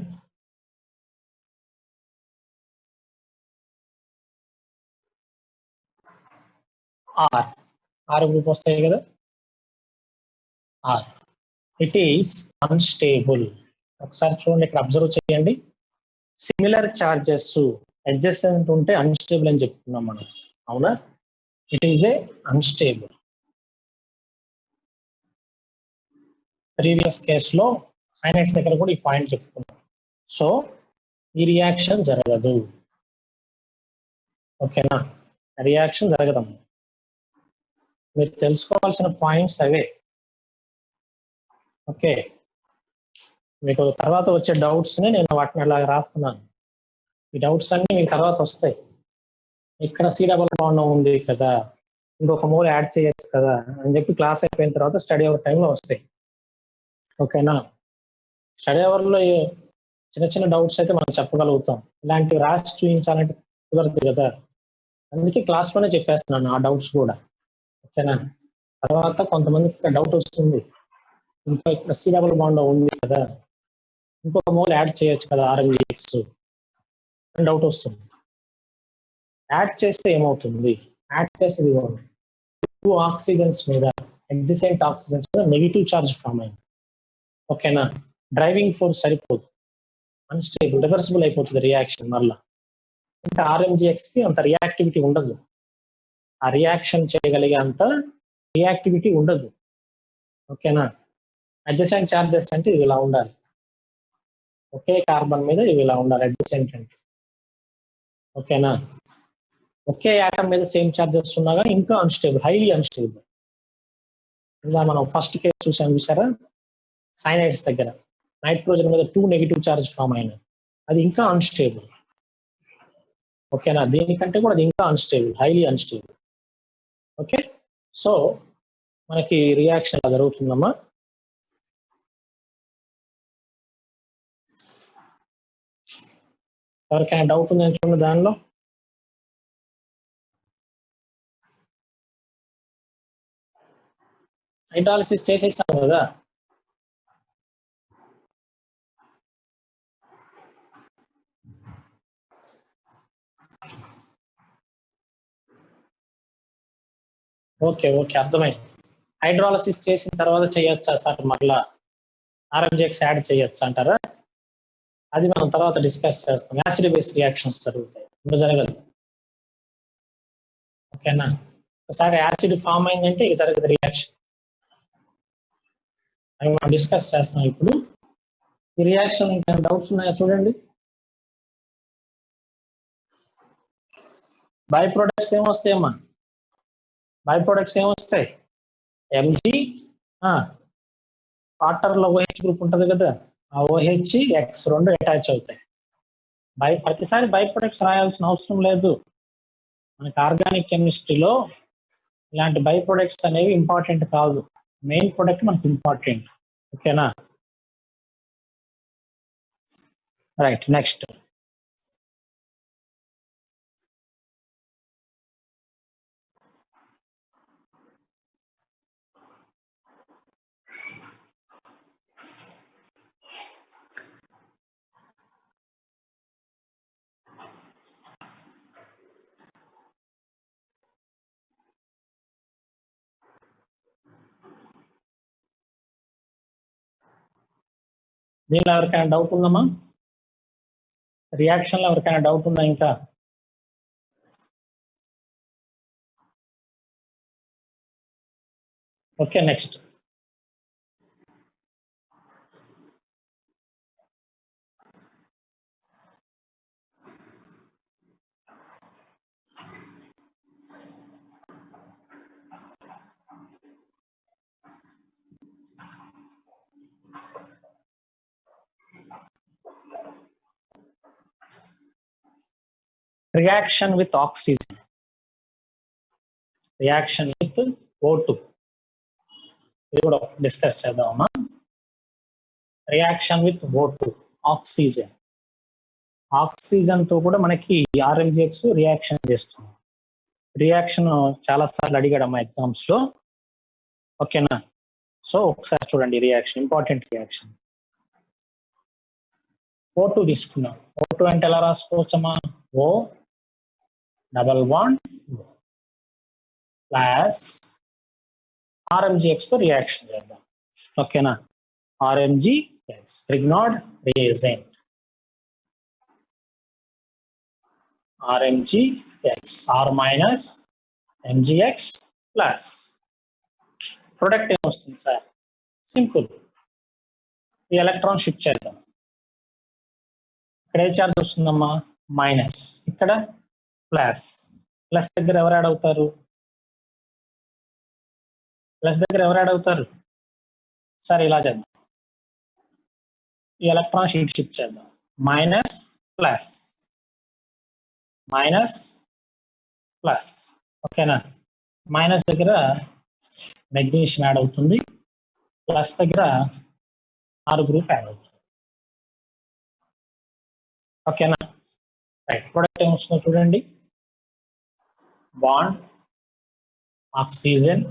R group వస్తాయి కదా, ఆర్. It is unstable. ఒకసారి చూడండి, ఇక్కడ అబ్జర్వ్ చేయండి, సిమిలర్ చార్జెస్ అడ్జసెంట్ ఉంటే అన్స్టేబుల్ అని చెప్తున్నాం మనం, అవునా. It is A unstable. Previous కేసులో సైనైడ్స్ దగ్గర కూడా ఈ పాయింట్ చెప్పుకున్నాం. సో ఈ రియాక్షన్ జరగదు, ఓకేనా, రియాక్షన్ జరగదమ్మా. మీరు తెలుసుకోవాల్సిన పాయింట్స్ అవే. ఓకే, మీకు తర్వాత వచ్చే డౌట్స్ ని నేను వాటిని అలా రాస్తున్నాను. ఈ డౌట్స్ అన్ని మీకు తర్వాత వస్తాయి. ఇక్కడ సి డబుల్ బాండ్ ఉంది కదా, ఇంకొక మోల్ యాడ్ చేయొచ్చు కదా అని చెప్పి క్లాస్ అయిపోయిన తర్వాత స్టడీ అవర్ టైంలో వస్తాయి. ఓకేనా, స్టడీ అవర్లో చిన్న చిన్న డౌట్స్ అయితే మనం చెప్పగలుగుతాం, ఇలాంటివి రాసి చూపించాలంటే కుదరదు కదా. అందుకే క్లాస్లోనే చెప్పేస్తున్నాను ఆ డౌట్స్ కూడా, ఓకేనా. తర్వాత కొంతమందికి డౌట్ వస్తుంది, ఇంకా ఇక్కడ సి డబుల్ బాండ్ ఉంది కదా, ఇంకొక మోల్ యాడ్ చేయొచ్చు కదా RMGX అని డౌట్ వస్తుంది. యాడ్ చేస్తే ఏమవుతుంది, యాడ్ చేస్తే టూ ఆక్సిజన్స్ మీద అడ్జసెంట్ ఆక్సిజన్స్ మీద నెగిటివ్ చార్జ్ ఫామ్ అయింది, ఓకేనా. డ్రైవింగ్ ఫోర్స్ సరిపోదు, అన్స్టేబుల్, రివర్సిబుల్ అయిపోతుంది రియాక్షన్. మళ్ళీ అంటే RMGX కి అంత రియాక్టివిటీ ఉండదు, ఆ రియాక్షన్ చేయగలిగే అంత రియాక్టివిటీ ఉండదు, ఓకేనా. అడ్జసెంట్ చార్జెస్ అంటే ఇవి ఇలా ఉండాలి, ఒకే కార్బన్ మీద ఇవి ఇలా ఉండాలి అడ్జసెంట్ అంటే, ఓకేనా. ఒకే యాటమ్ మీద సేమ్ చార్జెస్ ఉన్నా కానీ ఇంకా అన్స్టేబుల్, హైలీ అన్స్టేబుల్. ఇలా మనం ఫస్ట్ కేసు చూసాం చూసారా, సైనైడ్స్ దగ్గర నైట్రోజన్ మీద 2 నెగిటివ్ చార్జ్ ఫామ్ అయినాయి, అది ఇంకా అన్స్టేబుల్, ఓకేనా. దీనికంటే కూడా అది ఇంకా unstable, highly unstable. Okay, so మనకి రియాక్షన్ ఎలా జరుగుతుందమ్మా, ఎవరికైనా డౌట్ ఉందని చూడండి దానిలో. హైడ్రాలిసిస్ చేసేసాం కదా, ఓకే ఓకే అర్థమైంది. హైడ్రాలసిస్ చేసిన తర్వాత చేయొచ్చా సార్ మరలా RMGX యాడ్ చేయొచ్చు అంటారా, అది మనం తర్వాత డిస్కస్ చేస్తాం. యాసిడ్ బేస్ రియాక్షన్స్ జరుగుతాయి, ఇప్పుడు జరగదు, ఓకేనా. ఒకసారి యాసిడ్ ఫామ్ అయిందంటే ఇక జరగదు రియాక్షన్, అవి మనం డిస్కస్ చేస్తాం ఇప్పుడు. ఈ రియాక్షన్ ఇంకా డౌట్స్ ఉన్నాయా చూడండి. బై ప్రొడక్ట్స్ ఏమొస్తాయమ్మా, బై ప్రొడక్ట్స్ ఏమొస్తాయి, Mg వాటర్ లో OH గ్రూప్ ఉంటుంది కదా, ఆ OHX రెండు అటాచ్ అవుతాయి. ప్రతిసారి బై ప్రొడక్ట్స్ రాయాల్సిన అవసరం లేదు, మనకి ఆర్గానిక్ కెమిస్ట్రీలో ఇలాంటి బై ప్రొడక్ట్స్ అనేవి ఇంపార్టెంట్ కాదు, మెయిన్ ప్రొడక్ట్ మనకి ఇంపార్టెంట్, ఓకేనా. రైట్, నెక్స్ట్ దీనిలో ఎవరికైనా డౌట్ ఉందమ్మా? రియాక్షన్లో ఎవరికైనా డౌట్ ఉందా ఇంకా? Okay, next. Reaction with oxygen. Reaction with O2. ఇది కూడా డిస్కస్ చేద్దామా? Reaction with O2, oxygen. Oxygen తో కూడా మనకి RMGX రియాక్షన్ చేస్తుంది. రియాక్షన్ చాలా సార్లు అడిగాడమ్మా ఎగ్జామ్స్ లో. ఓకేనా? సో ఒకసారి చూడండి రియాక్షన్, ఇంపార్టెంట్ రియాక్షన్. O2 తీసుకున్నాం. O2 అంటే ఎలా రాసుకోవచ్చమ్మా? O double bond plus RMGX తో రియాక్షన్ చేద్దాం. ఓకేనా? RMGX, Grignard reagent. RMGX, R minus MGX plus product ఏమొస్తుంది సార్? సింపుల్, ఈ ఎలక్ట్రాన్ షిఫ్ట్ చేద్దాం. ఇక్కడ ఏ చార్జ్ వస్తుందమ్మా? మైనస్. ఇక్కడ ప్లస్. ప్లస్ దగ్గర ఎవరు యాడ్ అవుతారు? ప్లస్ దగ్గర ఎవరు యాడ్ అవుతారు? సరే ఇలా చేద్దాం, ఈ ఎలక్ట్రాన్ షిఫ్ట్ చేద్దాం. Minus plus, minus plus. ఓకేనా? మైనస్ దగ్గర మెగ్నీషియం యాడ్ అవుతుంది, ప్లస్ దగ్గర R గ్రూప్ యాడ్ అవుతుంది. ఓకేనా? రైట్. ప్రొడక్ట్ ఏమొస్తుందో చూడండి. Bond oxygen,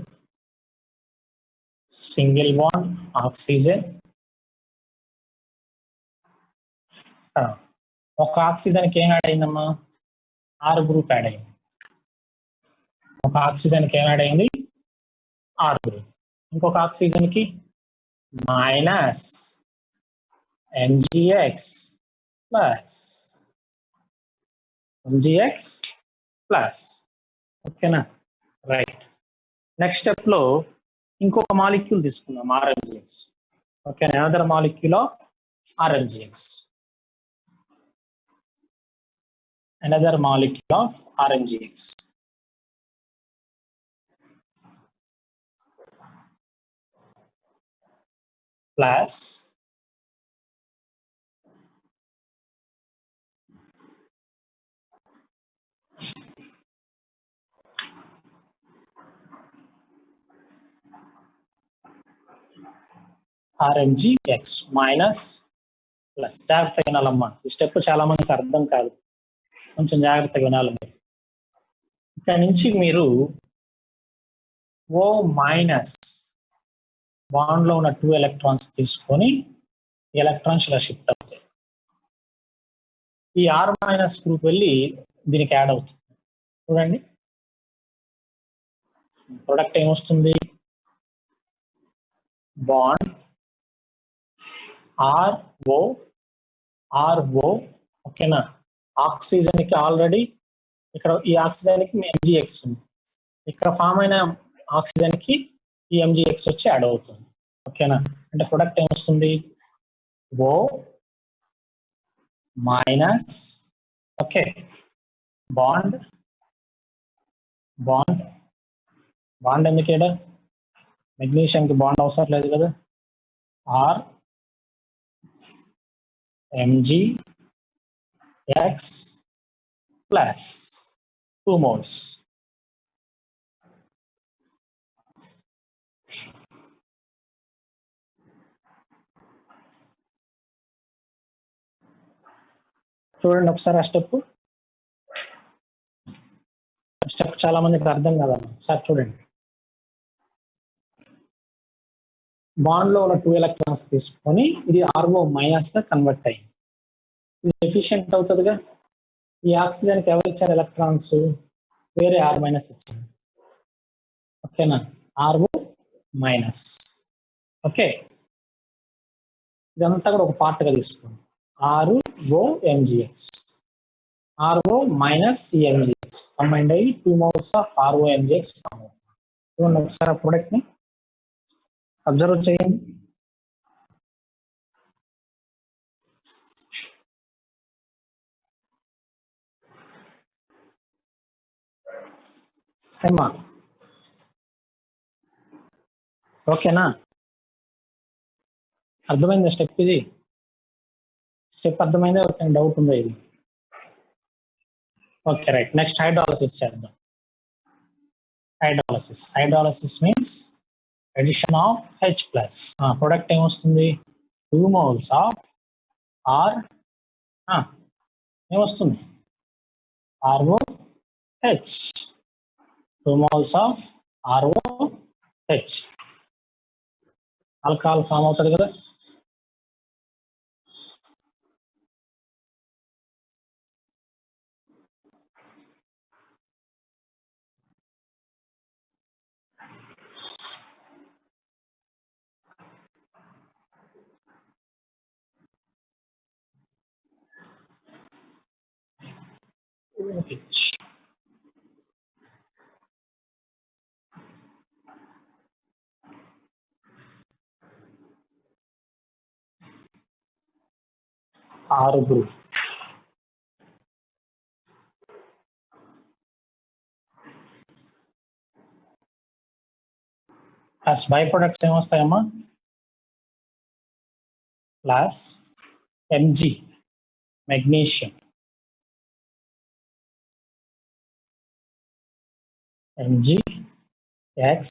single bond oxygen. ఒక ఆక్సిజన్కి ఏం యాడ్ అయిందమ్మా? R గ్రూప్ యాడ్ అయింది. ఒక ఆక్సిజన్కి ఏం యాడ్ అయింది? R group. ఇంకొక ఆక్సిజన్కి minus MgX plus MgX plus. ఓకేనా? రైట్. నెక్స్ట్ స్టెప్ లో ఇంకొక మాలిక్యూల్ తీసుకుందాం, RMGX. Okay, another molecule of RMGX. Another molecule of RMGX. Plus RMGX minus plus. జాగ్రత్తగా వినాలమ్మా, ఈ స్టెప్ చాలా మందికి అర్థం కాదు, కొంచెం జాగ్రత్తగా వినాలి మీరు. ఇక్కడ నుంచి మీరు O మైనస్ బాండ్ లో ఉన్న 2 ఎలక్ట్రాన్స్ తీసుకొని ఎలక్ట్రాన్స్ ఇలా షిఫ్ట్ అవుతాయి. ఈ R మైనస్ గ్రూప్ వెళ్ళి దీనికి యాడ్ అవుతుంది. చూడండి ప్రొడక్ట్ ఏమొస్తుంది? Bond RO. ఓకేనా? ఆక్సిజన్ కి ఆల్రెడీ ఇక్కడ ఈ ఆక్సిజన్ కి MgX ఉంది, ఇక్కడ ఫామ్ అయిన ఆక్సిజన్ కి ఈ MgX వచ్చి యాడ్ అవుతుంది. ఓకేనా? అంటే ప్రొడక్ట్ ఏమొస్తుంది? O minus. Okay, bond bond bond ఎందుకేడా? మెగ్నీషియం కి బాండ్ అవసరం లేదు కదా. R MgX plus 2 moles. చూడండి ఒకసారి ఆ స్టెప్. స్టెప్ చాలా మందికి అర్థం కాదమ్మా, సార్ చూడండి. బాండ్ లో ఉన్న 2 ఎలక్ట్రాన్స్ తీసుకొని ఇది RO మైనస్ గా కన్వర్ట్ అయ్యింది. ఇది ఎఫిషియెంట్ అవుతుందిగా. ఈ ఆక్సిజన్ కి ఎవరు ఇచ్చారు ఎలక్ట్రాన్స్? వేరే R మైనస్ ఇచ్చారు. ఓకేనా? RO minus. ఓకే, ఇదంతా కూడా ఒక పార్ట్గా తీసుకోండి. ROMgx RO minus Cmgx combined అయ్యి 2 moles of ROMgx చూడండి ఒకసారి ఆ ప్రోడక్ట్ ని అబ్జర్వ్ చేయండి. ఏమ్మా ఓకేనా? అర్థమైందా స్టెప్? ఇది స్టెప్ అర్థమైందా? ఒక డౌట్ ఉందా ఇది? Okay right. నెక్స్ట్ హైడ్రాలసిస్ చేద్దాం. Hydrolysis means addition of H+. Product ఏమొస్తుంది? 2 moles ఆఫ్ ఆర్ ఏమొస్తుంది? ROH. 2 moles of ROH. Alcohol form అవుతుంది కదా. OH. R group. as by products ఏమొస్తాయమ్మా? Plus Mg magnesium, MgX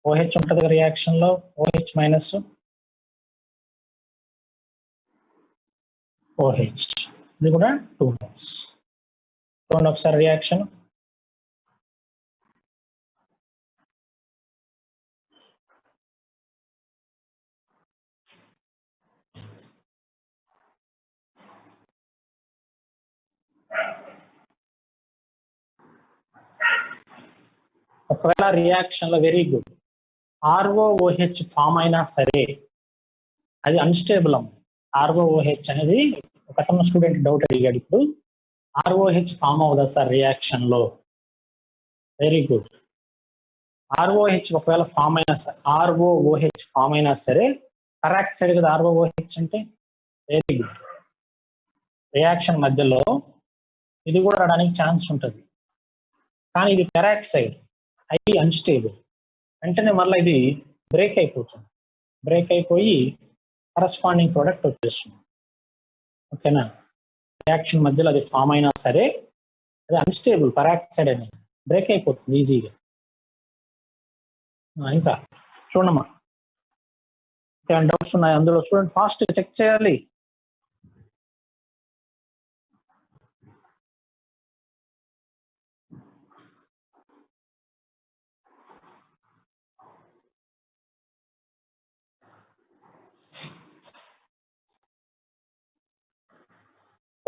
OH ఉంటుంది కదా రియాక్షన్ లో, OH మైనస్ OH, ఇది కూడా 2 moles. చూడండి ఒకసారి రియాక్షన్. ఒకవేళ రియాక్షన్ లో వెరీ గుడ్ ROOH ఫామ్ అయినా సరే అది అన్స్టేబుల్ అమ్మ. ROOH అనేది ఒక అతను స్టూడెంట్ డౌట్ అడిగాడు ఇప్పుడు, ROH ఫామ్ అవుదా సార్ రియాక్షన్ లో? Very good. ROH ఒకవేళ ఫామ్ అయినా సరే, ROOH ఫామ్ అయినా సరే పెరాక్సైడ్ కదా ROOH అంటే. Very good. రియాక్షన్ మధ్యలో ఇది కూడా రావడానికి ఛాన్స్ ఉంటుంది, కానీ ఇది పెరాక్సైడ్ అయి అన్స్టేబుల్. వెంటనే మళ్ళీ ఇది బ్రేక్ అయిపోతుంది, బ్రేక్ అయిపోయి కరస్పాండింగ్ ప్రోడక్ట్ వచ్చేస్తుంది. ఓకేనా? రియాక్షన్ మధ్యలో అది ఫామ్ అయినా సరే అది అన్స్టేబుల్, పెరాక్సైడ్ అనేది బ్రేక్ అయిపోతుంది ఈజీగా. ఇంకా చూడమ్మా, ఏమైనా డౌట్స్ ఉన్నాయి అందులో? చూడండి, ఫాస్ట్ చెక్ చేయాలి.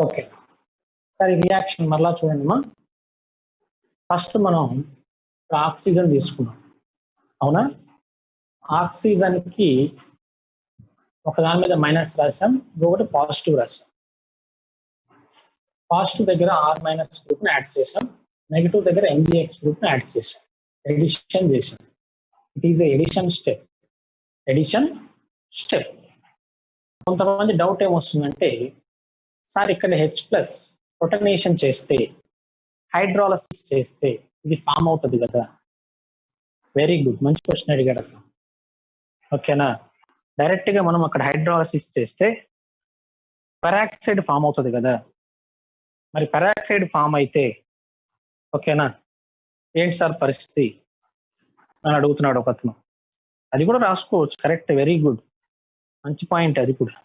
ఓకే, సరే రియాక్షన్ మరలా చూడండి అమ్మా. ఫస్ట్ మనం ఆక్సిజన్ తీసుకున్నాం, అవునా? ఆక్సిజన్ కి ఒక దాని మీద మైనస్ రాసాం, ఇంకొకటి పాజిటివ్ రాసాం. పాజిటివ్ దగ్గర R- గ్రూప్ ని యాడ్ చేసాం, నెగిటివ్ దగ్గర MgX గ్రూప్ ని యాడ్ చేసాం, ఎడిషన్ చేసాం. It is addition step. Addition step. కొంతమంది డౌట్ ఏమొస్తుందంటే, సార్ ఇక్కడ H+ ప్రొటనేషన్ చేస్తే, హైడ్రాలసిస్ చేస్తే ఇది ఫామ్ అవుతుంది కదా. వెరీ గుడ్, మంచి క్వశ్చన్ అడిగాడు. ఓకేనా? డైరెక్ట్ గా మనం అక్కడ హైడ్రాలసిస్ చేస్తే పెరాక్సైడ్ ఫామ్ అవుతుంది కదా. మరి పెరాక్సైడ్ ఫామ్ అయితే ఓకేనా, ఏంటి సార్ పరిస్థితి అని అడుగుతున్నాడు ఒక అతను. అది కూడా రాసుకోవచ్చు, కరెక్ట్, వెరీ గుడ్, మంచి పాయింట్ అది కూడా.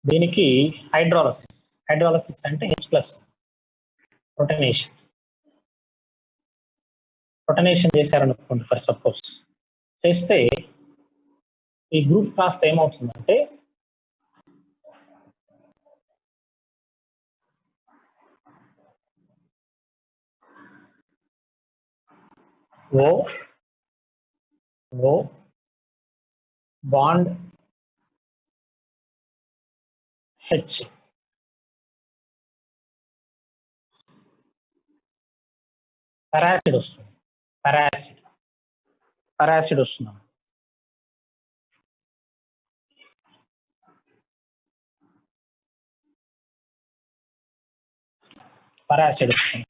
దీనికి హైడ్రాలసిస్ అంటే H+ ప్రొటనేషన్ చేశారనుకోండి ఫర్ సపోజ్. చేస్తే ఈ గ్రూప్ కాస్త ఏమవుతుందంటే ఓ ఓ బాండ్ హెచ్ పారాసిడ్ వస్తుంది. పారాసిడ్ వస్తుంది. పారాసిడ్ వస్తుంది.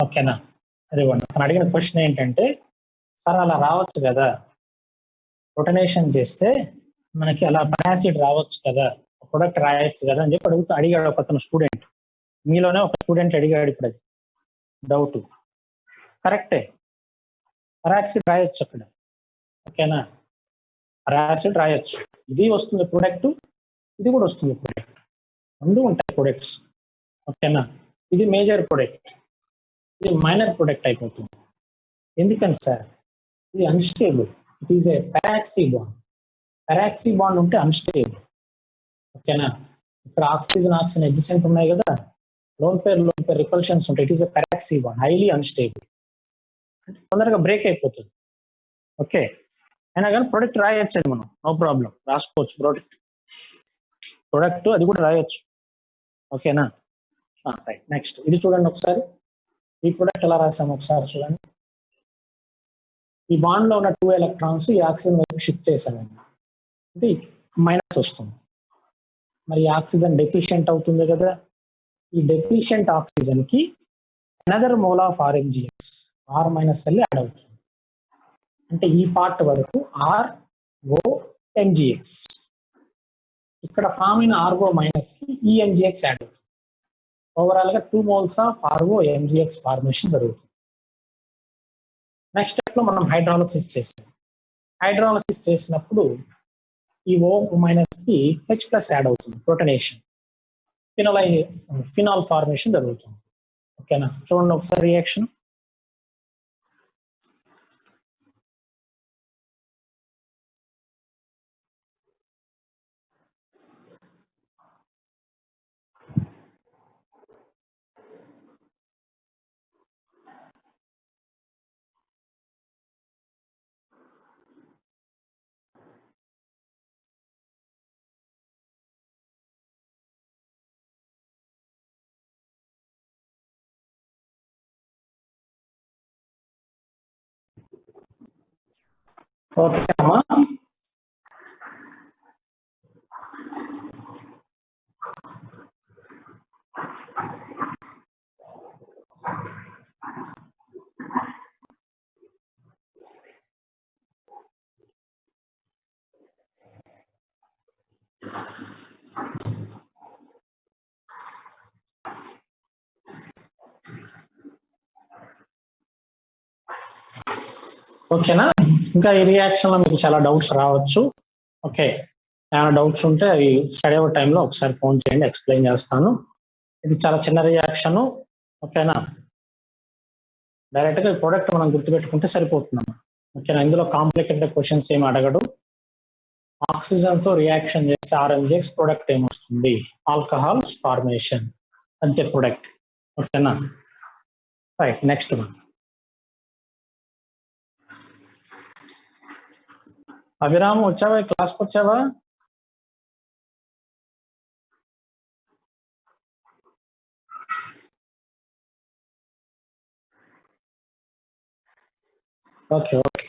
ఓకేనా? అదిగోండి అతను అడిగిన క్వశ్చన్ ఏంటంటే సార్ అలా రావచ్చు కదా, రొటనేషన్ చేస్తే మనకి అలా పారాసిడ్ రావచ్చు కదా, ప్రొడక్ట్ రాయొచ్చు కదా అని చెప్పి అడిగాడు ఒక అతను స్టూడెంట్. మీలోనే ఒక స్టూడెంట్ అడిగాడు ఇప్పుడు. అది డౌట్ కరెక్టే, పారాసిడ్ రాయొచ్చు అక్కడ. ఓకేనా? పారాసిడ్ రాయొచ్చు. ఇది వస్తుంది ప్రొడక్ట్, ఇది కూడా వస్తుంది ప్రొడక్ట్, రెండు ఉంటాయి ప్రొడక్ట్స్. ఓకేనా? ఇది మేజర్ ప్రొడక్ట్, ఇది మైనర్ ప్రొడక్ట్ అయిపోతుంది. ఎందుకని సార్? ఇది unstable, it is a peroxy bond. Peroxy bond ఉంటే అన్స్టేబుల్. ఓకేనా? ఇక్కడ ఆక్సిజన్ ఆక్సిజన్ ఎడ్జసెంట్ ఉన్నాయి కదా, లోన్ పేర్ రిపల్షన్స్ ఉంటాయి. It is a peroxy bond, highly unstable, అంటే తొందరగా బ్రేక్ అయిపోతుంది. ఓకే, అయినా కానీ ప్రొడక్ట్ రాయొచ్చు, అది మనం నో ప్రాబ్లం రాసుకోవచ్చు. ప్రొడక్ట్ అది కూడా రాయొచ్చు. ఓకేనా? రైట్. నెక్స్ట్ ఇది చూడండి ఒకసారి. ఈ ప్రొడక్ట్ ఎలా రాసాము ఒకసారి చూడండి. ఈ బాండ్ లో ఉన్న 2 ఎలక్ట్రాన్స్ ఈ ఆక్సిజన్ వైపు షిఫ్ట్ చేశానండి, అంటే మైనస్ వస్తుంది. మరి ఆక్సిజన్ డెఫిషియెంట్ అవుతుంది కదా, ఈ డెఫిషియెంట్ ఆక్సిజన్ కి another mole of RMgX, R minus L add అవుతుంది. అంటే ఈ పార్ట్ వరకు ROMgX, ఇక్కడ ఫామ్ అయిన RO మైనస్ కి ఈ MgX యాడ్ అవుతుంది. ఓవరాల్ గా 2 మోల్స్ ఆఫ్ ROMgX ఫార్మేషన్ జరుగుతుంది. నెక్స్ట్ స్టెప్ లో మనం హైడ్రాలసిస్ చేస్తాం. హైడ్రాలసిస్ చేసినప్పుడు ఈ O మైనస్ కి H ప్లస్ యాడ్ అవుతుంది, ప్రొటనేషన్, ఫినాల్ ఫార్మేషన్ జరుగుతుంది. ఓకేనా? చూడండి ఒకసారి రియాక్షన్. ఓకే అమ్మా, ఓకేనా? ఇంకా ఈ రియాక్షన్ లో మీకు చాలా డౌట్స్ రావచ్చు. ఓకే, ఏమైనా డౌట్స్ ఉంటే అవి స్టడీ అవర్ టైంలో ఒకసారి ఫోన్ చేయండి, ఎక్స్ప్లెయిన్ చేస్తాను. ఇది చాలా చిన్న రియాక్షన్. ఓకేనా? డైరెక్ట్ గా ప్రొడక్ట్ మనం గుర్తుపెట్టుకుంటే సరిపోతున్నాం. ఓకేనా? ఇందులో కాంప్లికేటెడ్ క్వశ్చన్స్ ఏమి అడగడు. ఆక్సిజన్ తో రియాక్షన్ చేస్తే RMgX ప్రొడక్ట్ ఏమొస్తుంది? ఆల్కహాల్స్ ఫార్మేషన్, అంతే ప్రొడక్ట్. ఓకేనా? రైట్. Next one. అభిరామ్ వచ్చావా? క్లాస్కి వచ్చావా? Okay okay.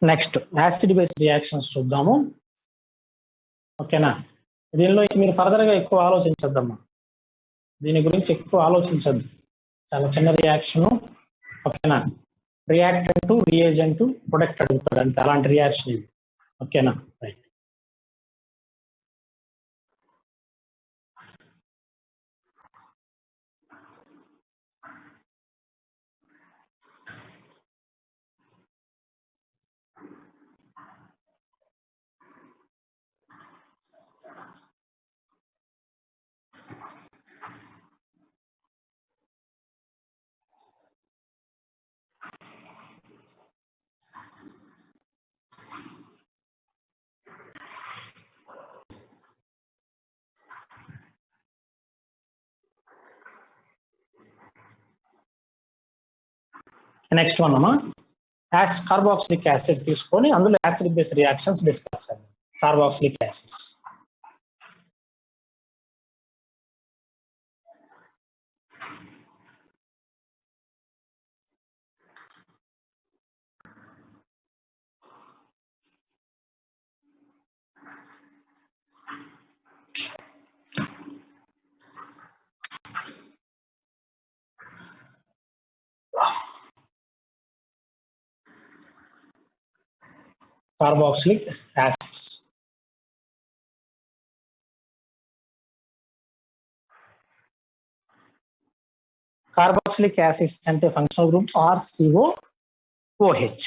Next acid base reactions చూద్దాము. ఓకేనా? దీనిలో మీరు ఫర్దర్ గా ఎక్కువ ఆలోచించద్దమ్మా, దీని గురించి ఎక్కువ ఆలోచించద్దు, చాలా చిన్న రియాక్షన్. ఓకేనా? రియాక్టెంట్ రియేజెంట్ ప్రొడక్ట్ అడుగుతాడు అంతే, అలాంటి రియాక్షన్ ఇది. ఓకేనా? రైట్. నెక్స్ట్ వన్ అమ్మా కార్బాక్సిలిక్ యాసిడ్ తీసుకొని అందులో యాసిడ్ బేస్ రియాక్షన్స్ డిస్కస్ చేద్దాం. Carboxylic acids carboxylic acids. Carboxylic acids అంటే functional group RCOOH.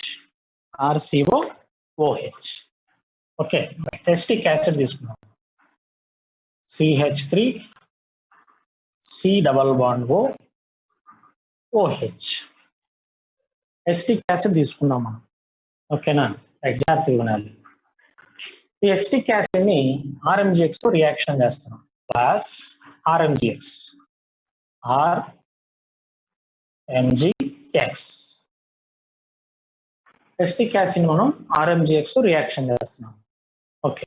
RCOOH. Okay, acetic acid తీసుకున్నాం. CH3 C double bond O OH. Acetic acid తీసుకున్నాం మనం. ఓకేనా, జాగ్రత్తగా వినాలి. ఈ ఎస్టిక్ యాసిడ్ ని RMGX తో రియాక్షన్ చేస్తున్నాం. ప్లస్ RMGX ఎస్టిక్ యాసిడ్ మనం RMGX తో రియాక్షన్ చేస్తున్నాం. ఓకే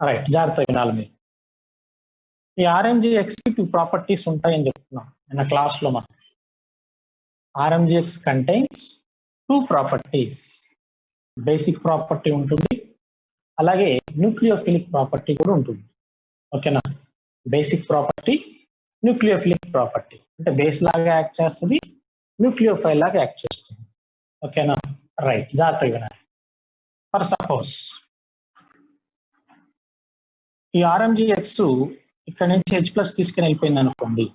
రైట్, జాగ్రత్తగా వినాలి మీరు. ఈ RMGX కి 2 ప్రాపర్టీస్ ఉంటాయని చెప్తున్నాం నిన్న క్లాస్ లో. మనం RMGX contains 2 properties. Basic property ఉంటుంది, అలాగే న్యూక్లియోఫిలిక్ ప్రాపర్టీ కూడా ఉంటుంది. ఓకేనా, బేసిక్ ప్రాపర్టీ, న్యూక్లియోఫిలిక్ ప్రాపర్టీ అంటే బేస్ లాగా యాక్ట్ చేస్తుంది, న్యూక్లియోఫైల్ లాగా యాక్ట్ చేస్తుంది. ఓకేనా రైట్, జాగ్రత్తగా వినాలి. ఫర్ సపోజ్ ఈ RMGX ఇక్కడ నుంచి H+ తీసుకుని వెళ్ళిపోయింది అనుకోండి.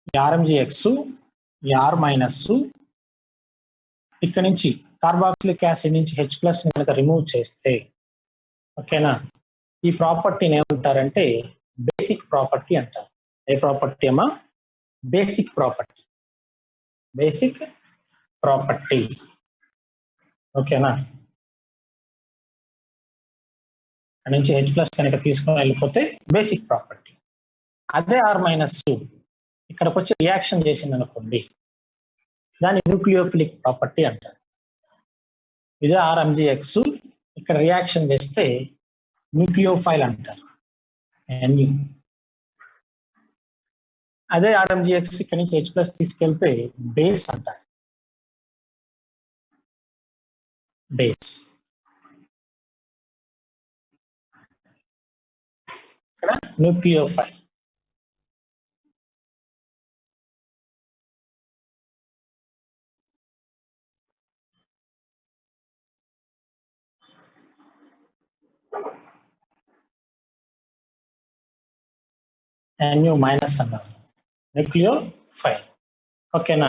ఈ RMGX ఈ R- ఇక్కడ నుంచి కార్బాక్సిలిక్ యాసిడ్ నుంచి H+ కనుక రిమూవ్ చేస్తే, ఓకేనా, ఈ ప్రాపర్టీని ఏమంటారంటే బేసిక్ ప్రాపర్టీ అంటారు. ఏ ప్రాపర్టీ అమ్మా? Basic property. Basic property. ఓకేనా, అక్కడ నుంచి H+ కనుక తీసుకొని వెళ్ళిపోతే బేసిక్ ప్రాపర్టీ. అదే R- ఇక్కడికి వచ్చి రియాక్షన్ చేసింది అనుకోండి, దాన్ని న్యూక్లియోఫిలిక్ ప్రాపర్టీ అంటారు. ఇదే RMGX ఇక్కడ రియాక్షన్ చేస్తే న్యూక్లియోఫైల్ అంటారు. అదే RMGX ఇక్కడ నుంచి H+ తీసుకెళ్తే బేస్ అంటారు. బేస్. ఇక్కడ న్యూక్లియోఫైల్. NU- అన్నారు, న్యూక్లియోఫైల్. ఓకేనా,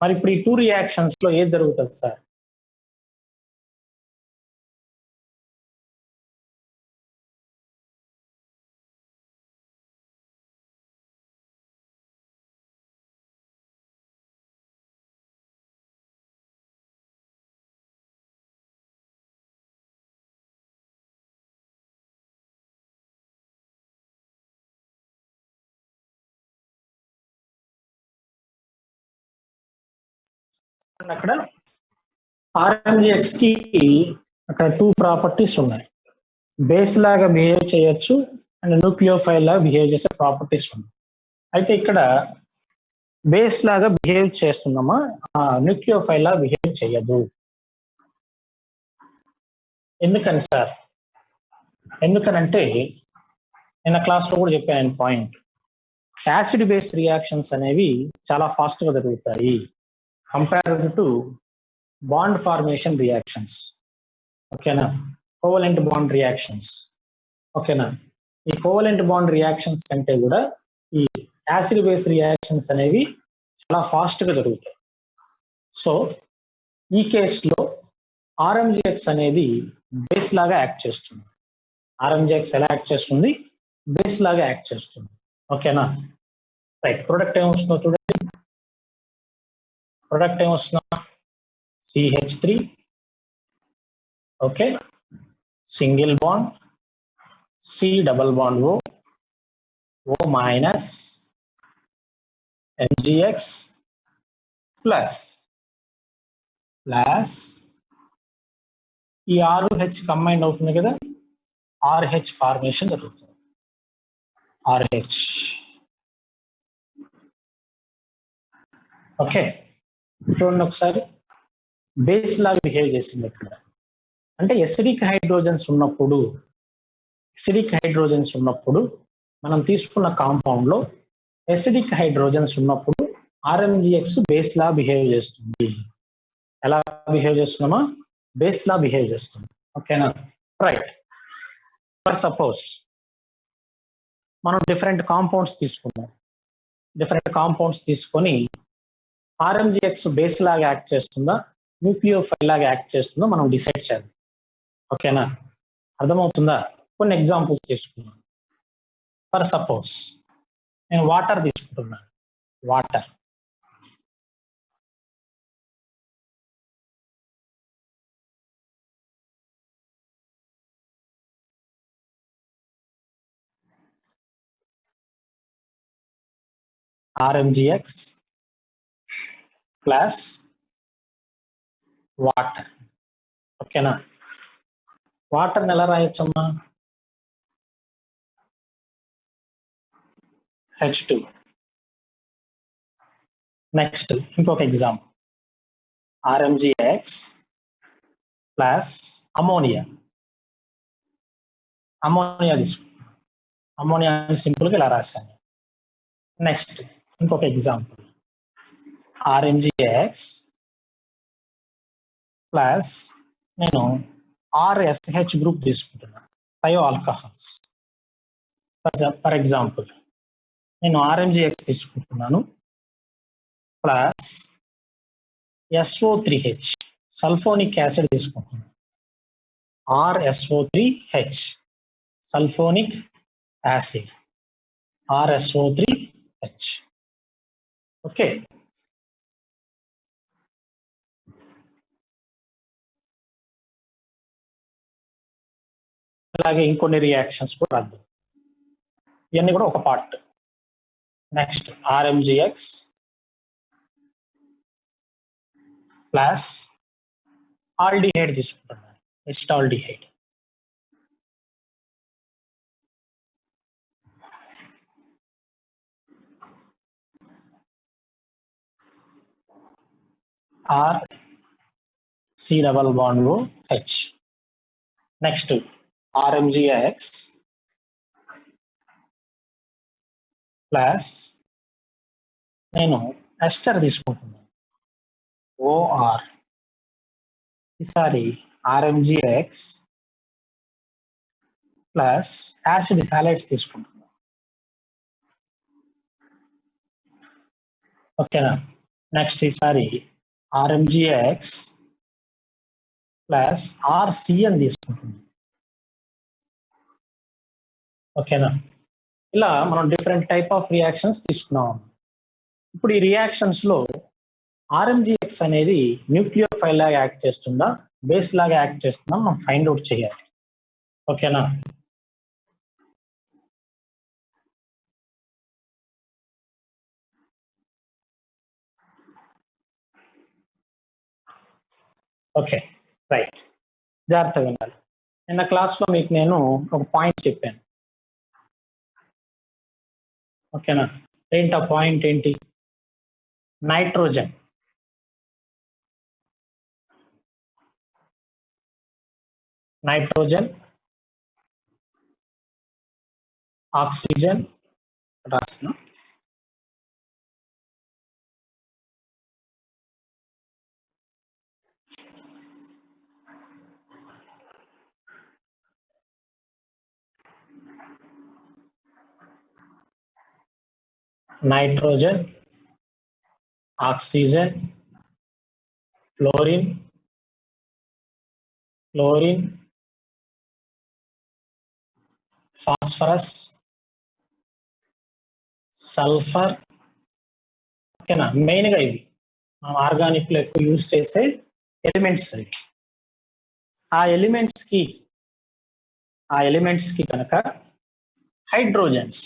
మరి ఇప్పుడు ఈ 2 రియాక్షన్స్ లో ఏం జరుగుతుంది సార్? అక్కడ RMGX కి అక్కడ 2 ప్రాపర్టీస్ ఉన్నాయి. బేస్ లాగా బిహేవ్ చేయొచ్చు అండ్ న్యూక్లియోఫైల్ లాగా బిహేవ్ చేసే ప్రాపర్టీస్ ఉన్నాయి. అయితే ఇక్కడ బేస్ లాగా బిహేవ్ చేస్తున్నామా, న్యూక్లియోఫైల్ లాగా బిహేవ్ చేయదు. ఎందుకని సార్? ఎందుకనంటే నిన్న క్లాస్ లో కూడా చెప్పాను పాయింట్. యాసిడ్ బేస్ రియాక్షన్స్ అనేవి చాలా ఫాస్ట్ గా జరుగుతాయి compared to bond formation reactions. ఓకేనా, కోవలెంట్ బాండ్ రియాక్షన్స్. ఓకేనా, ఈ కోవలెంట్ బాండ్ రియాక్షన్స్ కంటే కూడా ఈ యాసిడ్ బేస్ రియాక్షన్స్ అనేవి చాలా ఫాస్ట్ గా జరుగుతాయి. సో ఈ కేసులో RMGX అనేది బేస్ లాగా యాక్ట్ చేస్తుంది. RMGX ఎలా యాక్ట్ చేస్తుంది? బేస్ లాగా యాక్ట్ చేస్తుంది. ఓకేనా రైట్. ప్రొడక్ట్ ఏమొస్తుందో చూడండి. ప్రొడక్ట్ ఏమొస్తుందా? CH3, okay, single bond C double bond O, O-, MgX plus ఈ RH కంబైండ్ అవుతుంది కదా, RH ఫార్మేషన్ జరుగుతుంది. RH ఓకే, చూడండి ఒకసారి బేస్ లాగా బిహేవ్ చేసింది ఇక్కడ. అంటే ఎసిడిక్ హైడ్రోజన్స్ ఉన్నప్పుడు మనం తీసుకున్న కాంపౌండ్ లో ఎసిడిక్ హైడ్రోజన్స్ ఉన్నప్పుడు RMGX బేస్ లా బిహేవ్ చేస్తుంది. ఎలా బిహేవ్ చేస్తున్నామా? బేస్ లా బిహేవ్ చేస్తుంది. ఓకేనా, రైట్. ఫర్ సపోజ్ మనం డిఫరెంట్ కాంపౌండ్స్ తీసుకొని RMGX బేస్ లాగా యాక్ట్ చేస్తుందా, న్యూక్లియోఫైల్ లాగా యాక్ట్ చేస్తుందో మనం డిసైడ్ చేయాలి. ఓకేనా, అర్థమవుతుందా? కొన్ని ఎగ్జాంపుల్స్ తీసుకున్నాం. ఫర్ సపోజ్ నేను వాటర్ తీసుకుంటున్నాను. Water RMGX plus water. ఓకేనా, వాటర్ని ఎలా రాయొచ్చమ్మా? H2. నెక్స్ట్ ఇంకొక ఎగ్జాంపుల్, RMGX ప్లస్ అమోనియా తీసుకుంటాం. అమోనియా సింపుల్గా ఇలా రాశాను. నెక్స్ట్ ఇంకొక ఎగ్జాంపుల్, RMGX ప్లస్ నేను RSH గ్రూప్ తీసుకుంటున్నాను, థయో ఆల్కహాల్స్. ఫర్ ఎగ్జాంపుల్ నేను RMGX తీసుకుంటున్నాను ప్లస్ SO3H సల్ఫోనిక్ యాసిడ్ తీసుకుంటున్నాను. RSO3H sulphonic acid, RSO3H. Okay, అలాగే ఇంకొన్ని రియాక్షన్స్ కూడా రాద్దాం. ఇవన్నీ కూడా ఒక part. Next RMGX plus aldehyde తీసుకుంటున్నాను, ఎస్టాల్డిహైడ్. RC≡H. నెక్స్ట్ RMGX ప్లస్ నేను ఎస్టర్ తీసుకుంటున్నాను, OR. ఈసారి RMGX ప్లస్ యాసిడ్ హ్యాలైడ్స్ తీసుకుంటున్నాను. ఓకేనా, నెక్స్ట్ ఈసారి RMGX ప్లస్ RCN తీసుకుంటున్నాను. ఓకేనా, ఇలా మనం డిఫరెంట్ టైప్ ఆఫ్ రియాక్షన్స్ తీసుకున్నాం. ఇప్పుడు ఈ రియాక్షన్స్ లో RMGX అనేది న్యూక్లియోఫైల్ లాగా యాక్ట్ చేస్తుందా, బేస్ లాగా యాక్ట్ చేస్తుందా మనం ఫైండ్ అవుట్ చేయాలి. ఓకేనా, ఓకే రైట్. జాగ్రత్తగా వినాలి. నిన్న క్లాస్లో మీకు నేను ఒక పాయింట్ చెప్పాను. ఓకేనా, ఏంటి ఆ పాయింట్ ఏంటి? నైట్రోజన్ ఆక్సిజన్ రాసిన nitrogen, oxygen, chlorine, phosphorus, sulphur. ఓకేనా, మెయిన్గా ఇవి మనం ఆర్గానిక్ లో ఎక్కువ యూజ్ చేసే ఎలిమెంట్స్. ఆ ఎలిమెంట్స్ కి కనుక హైడ్రోజన్స్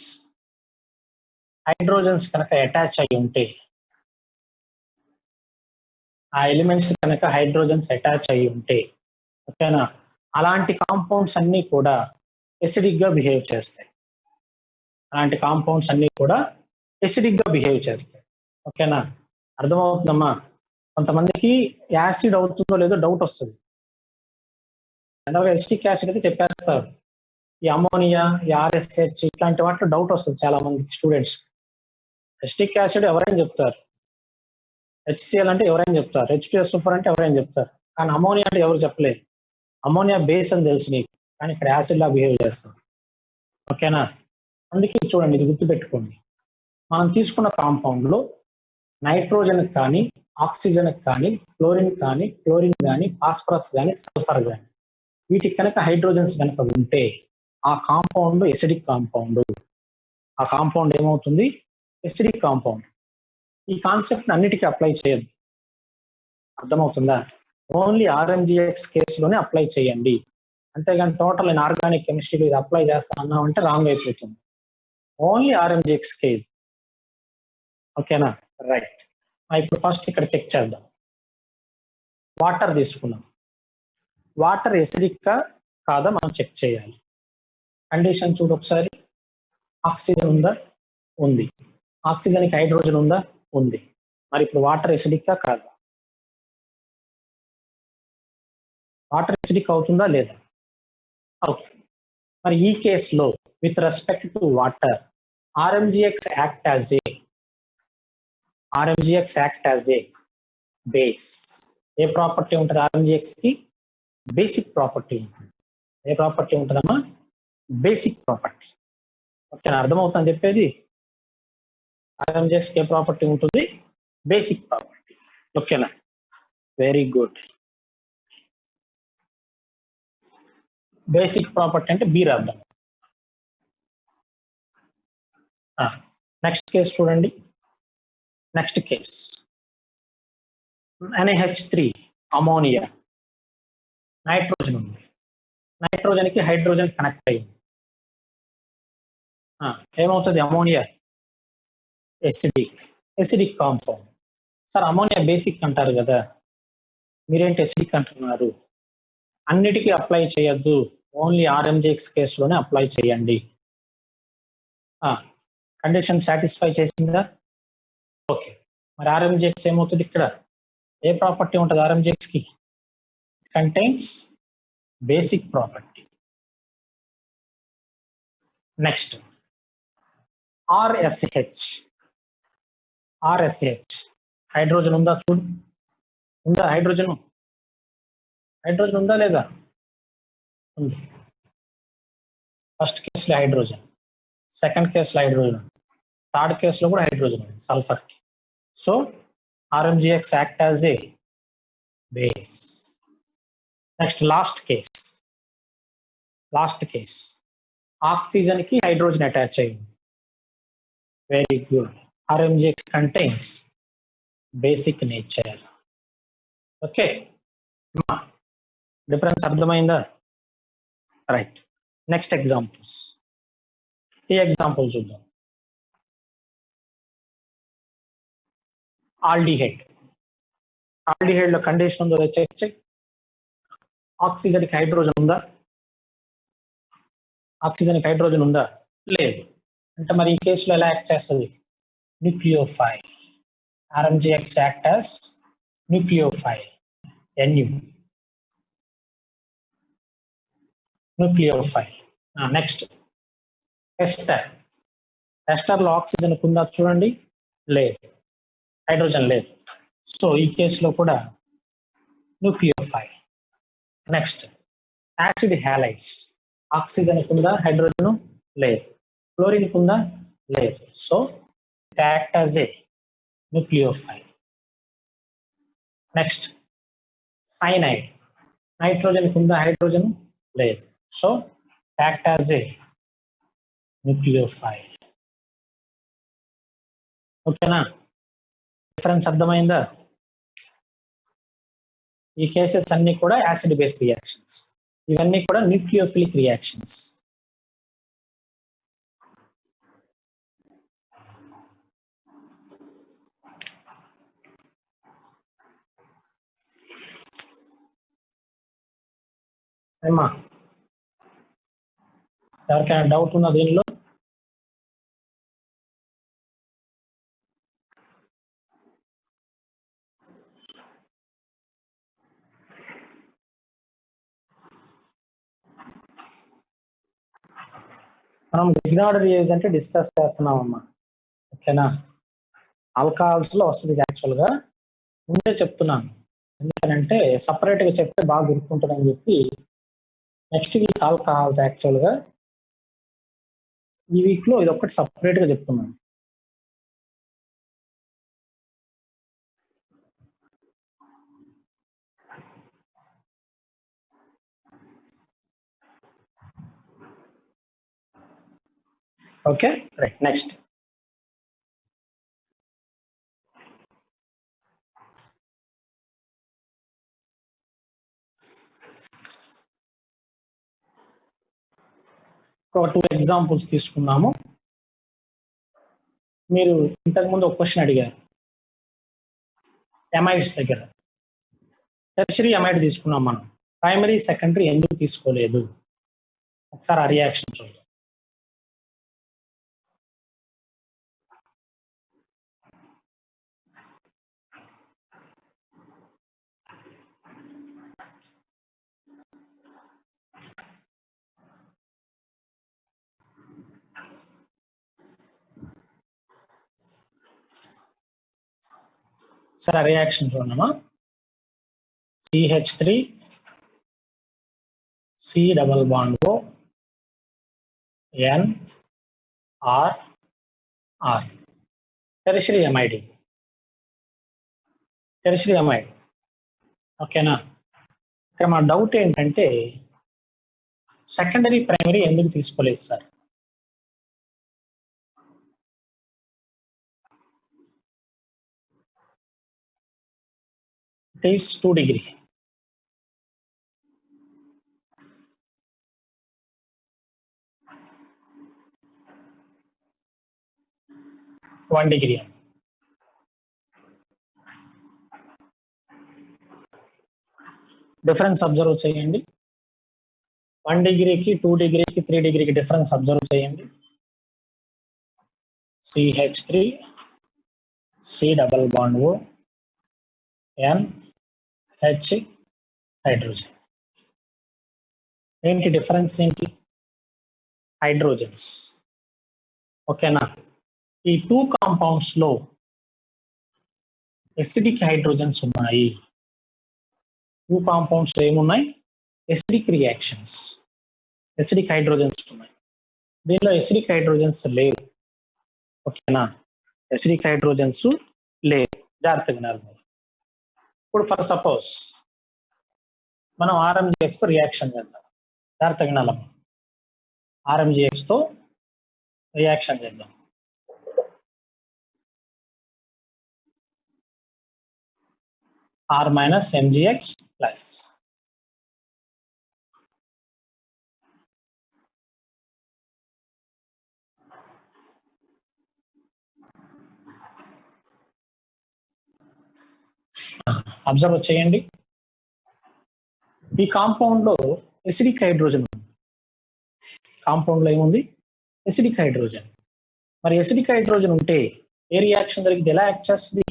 హైడ్రోజన్స్ కనుక అటాచ్ అయి ఉంటే, ఆ ఎలిమెంట్స్ కనుక హైడ్రోజన్స్ అటాచ్ అయి ఉంటే, ఓకేనా, అలాంటి కాంపౌండ్స్ అన్ని కూడా ఎసిడిక్ గా బిహేవ్ చేస్తాయి. అలాంటి కాంపౌండ్స్ అన్ని కూడా ఎసిడిక్ గా బిహేవ్ చేస్తాయి. ఓకేనా, అర్థమవుతుందమ్మా? కొంతమందికి యాసిడ్ అవుతుందో లేదో డౌట్ వస్తుంది. జనరల్గా ఎసిటిక్ యాసిడ్ అయితే చెప్పేస్తారు. ఈ అమోనియా, ఈ ఆర్ఎస్హెచ్ ఇట్లాంటి వాటిలో డౌట్ వస్తుంది చాలా మంది స్టూడెంట్స్. ఎసిటిక్ యాసిడ్ ఎవరైనా చెప్తారు, హెచ్సిఎల్ అంటే ఎవరైనా చెప్తారు, H2S సూపర్ అంటే ఎవరైనా చెప్తారు, కానీ అమోనియా అంటే ఎవరు చెప్పలేదు. అమోనియా బేస్ అని తెలుసు నీకు, కానీ ఇక్కడ యాసిడ్ లా బిహేవ్ చేస్తాం. ఓకేనా, అందుకే చూడండి, ఇది గుర్తుపెట్టుకోండి. మనం తీసుకున్న కాంపౌండ్ లో నైట్రోజన్ కానీ, ఆక్సిజన్ కానీ, క్లోరిన్ కానీ, ఫాస్ఫరస్ కానీ, సల్ఫర్ కానీ, వీటికి కనుక హైడ్రోజన్స్ కనుక ఉంటే ఆ కాంపౌండ్ ఎసిడిక్ కాంపౌండ్. ఆ కాంపౌండ్ ఏమవుతుంది? Acidic compound. ఈ కాన్సెప్ట్ అన్నిటికీ అప్లై చేయద్దు, అర్థమవుతుందా? ఓన్లీ ఆర్ఎంజిఎక్స్ కేసులోనే అప్లై చేయండి. అంతేగాని టోటల్ ఇన్ ఆర్గానిక్ కెమిస్ట్రీలో ఇది అప్లై చేస్తా అన్నామంటే రాంగ్ అయిపోతుంది. ఓన్లీ ఆర్ఎంజిఎక్స్ కే. ఓకేనా, రైట్. ఇప్పుడు ఫస్ట్ ఇక్కడ చెక్ చేద్దాం. వాటర్ తీసుకున్నాం. వాటర్ ఎసిడిక్ కాదా మనం చెక్ చేయాలి. కండిషన్ చూడు ఒకసారి. ఆక్సిజన్ ఉందా? ఉంది. ఆక్సిజన్కి హైడ్రోజన్ ఉందా? ఉంది. మరి ఇప్పుడు వాటర్ ఎసిడిక్ కాదా? వాటర్ ఎసిడిక్ అవుతుందా లేదా? అవుతుంది. మరి ఈ కేసులో with respect to water, RMgX act as a base. A property ఉంటుంది ఆర్ఎంజిఎక్స్ కి? బేసిక్ ప్రాపర్టీ ఉంటుంది. ఏ ప్రాపర్టీ ఉంటుందమ్మా? Basic property. ఓకేనా, అర్థమవుతుందని చెప్పేది? ఆర్ఎంజిఎక్స్ కి ఏ ప్రాపర్టీ ఉంటుంది? Basic property. ఓకేనా, వెరీ గుడ్. బేసిక్ ప్రాపర్టీ అంటే బి రాద్దాం. నెక్స్ట్ కేసు చూడండి. Next case NaH3 ammonia, nitrogen ఉంది. నైట్రోజన్ కి హైడ్రోజన్ కనెక్ట్ అయ్యింది. ఏమవుతుంది? Ammonia acidic compound. Sir ammonia basic అంటారు కదా, మీరేంటి ఎసిడిక్ అంటున్నారు? అన్నిటికీ అప్లై చేయొద్దు, ఓన్లీ ఆర్ఎంజిఎక్స్ కేసులోనే అప్లై చేయండి. కండిషన్ సాటిస్ఫై చేసిందా? ఓకే. మరి ఆర్ఎంజిఎక్స్ ఏమవుతుంది ఇక్కడ? ఏ ప్రాపర్టీ ఉంటుంది ఆర్ఎంజిఎక్స్ కి? Contains basic property. Next RSH. Hydrogen ఉందా? చూడు, ఉందా హైడ్రోజన్? హైడ్రోజన్ ఉందా లేదా? ఉంది. ఫస్ట్ కేసులో హైడ్రోజన్, సెకండ్ కేసులో హైడ్రోజన్, థర్డ్ కేసులో కూడా హైడ్రోజన్ ఉంది, సల్ఫర్ కి. So RMGX act as a base. Next last case oxygen కి హైడ్రోజన్ అటాచ్ అయ్యింది. Very good. RMGX contains basic nature. Okay, difference అర్థమైందా? రైట్. Next examples. ఈ ఎగ్జాంపుల్ చూద్దాం. ఆల్డిహైడ్ లో కండిషన్ ఉందో చెక్ చెక్. ఆక్సిజన్ కి హైడ్రోజన్ ఉందా? లేదు. అంటే మరి ఈ కేసులో ఎలా యాక్ట్ చేస్తుంది? Nucleophile. RMGX act as nucleophile. Nucleophile. Next ester లో ఆక్సిజన్ ఉందా? చూడండి, లేదు. హైడ్రోజన్ లేదు. సో ఈ కేసులో కూడా nucleophile. Next acid halides. Oxygen ఉందా? హైడ్రోజన్ లేదు. క్లోరిన్ ఉందా? లేదు. సో యాక్ట్ యాజ్ ఏ న్యూక్లియోఫైల్. Next cyanide. నైట్రోజన్ ఉందా? హైడ్రోజన్ లేదు. సో యాక్ట్ యాజ్ ఏ న్యూక్లియోఫైల్. ఓకేనా, డిఫరెన్స్ అర్థమైందా? ఈ కేసెస్ అన్ని కూడా యాసిడ్ బేస్ రియాక్షన్స్, ఇవన్నీ కూడా న్యూక్లియోఫిలిక్ రియాక్షన్స్. ఏమ్మా ఎవరికైనా డౌట్ ఉందా దీనిలో? మనం రిగార్డ్ రియేజ్ అంటే డిస్కస్ చేస్తున్నామమ్మా, ఓకేనా? ఆల్కహాల్స్ లో వస్తుంది యాక్చువల్ గా, ముందే చెప్తున్నాను. ఎందుకంటే సపరేట్ గా చెప్తే బాగా గుర్తుంటుందని చెప్పి నెక్స్ట్ వీక్ ఆల్కహాల్స్ యాక్చువల్ గా, ఈ వీక్ లో ఇది ఒక్కటి సపరేట్ గా చెప్తున్నాను. Okay right, next. ఒక 2 ఎగ్జాంపుల్స్ తీసుకున్నాము. మీరు ఇంతకుముందు ఒక క్వశ్చన్ అడిగారు ఎమైడ్స్ దగ్గర. టెర్షరీ ఎమైడ్ తీసుకున్నాం మనం, ప్రైమరీ సెకండరీ ఎందుకు తీసుకోలేదు? ఒకసారి ఆ రియాక్షన్ చూద్దాం. సరే రియాక్షన్ చూడమ్మా. CH3 C double bond O N R R tertiary amide. Tertiary amide, ఓకేనా? ఇక్కడ మా డౌట్ ఏంటంటే సెకండరీ ప్రైమరీ ఎందుకు తీసుకోలేదు sir? It is 2 degree. One degree. Difference observe చేయండి. 1 డిగ్రీకి 2 డిగ్రీకి 3 డిగ్రీకి డిఫరెన్స్ అబ్జర్వ్ చేయండి. CH3 C double bond O N H hydrogen. ఏంటి డిఫరెన్స్ ఏంటి? హైడ్రోజన్స్, ఓకేనా? ఈ 2 కాంపౌండ్స్ లో ఎసిడిక్ హైడ్రోజన్స్ ఉన్నాయి. 2 కాంపౌండ్స్ ఏమున్నాయి? ఎసిడిక్ రియాక్షన్స్, ఎసిడిక్ హైడ్రోజన్స్ ఉన్నాయి. దీనిలో ఎసిడిక్ హైడ్రోజన్స్ లేవు, ఓకేనా? ఎసిడిక్ హైడ్రోజన్స్ లేవు, జాగ్రత్తగా వినాలి. ఇప్పుడు ఫర్ సపోజ్ మనం RMGX తో రియాక్షన్ చేద్దాం. జాగ్రత్తగా వినాలమ్మా. RMGX తో రియాక్షన్ చేద్దాం. R minus MgX plus. Observe చేయండి. ఈ కాంపౌండ్ లో ఎసిడిక్ హైడ్రోజన్ ఉంది. కాంపౌండ్ లో ఏముంది? Acidic hydrogen. మరి ఎసిడిక్ హైడ్రోజన్ ఉంటే ఏ రియాక్షన్ జరిగింది? ఎలా యాక్ట్ చేస్తుంది?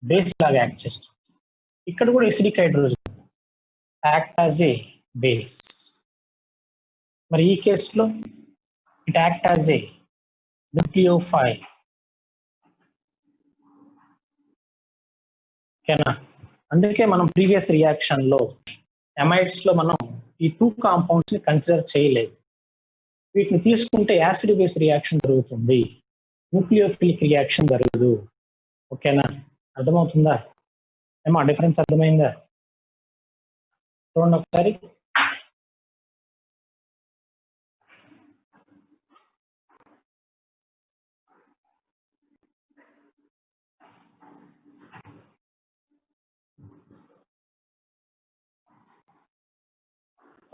బేస్ లాగా యాక్ట్ చేస్తుంది. ఇక్కడ కూడా acidic hydrogen act as a base. మరి ఈ కేసులో it act as A nucleophile, ఓకేనా? అందుకే మనం ప్రీవియస్ రియాక్షన్ లో ఎమైడ్స్ లో మనం ఈ 2 కాంపౌండ్స్ ని కన్సిడర్ చేయలేదు. వీటిని తీసుకుంటే యాసిడ్ బేస్ రియాక్షన్ జరుగుతుంది, న్యూక్లియోఫిలిక్ రియాక్షన్ జరగదు, ఓకేనా? అర్థమవుతుందా ఏమా? డిఫరెన్స్ అర్థమైందా? చూడండి ఒకసారి.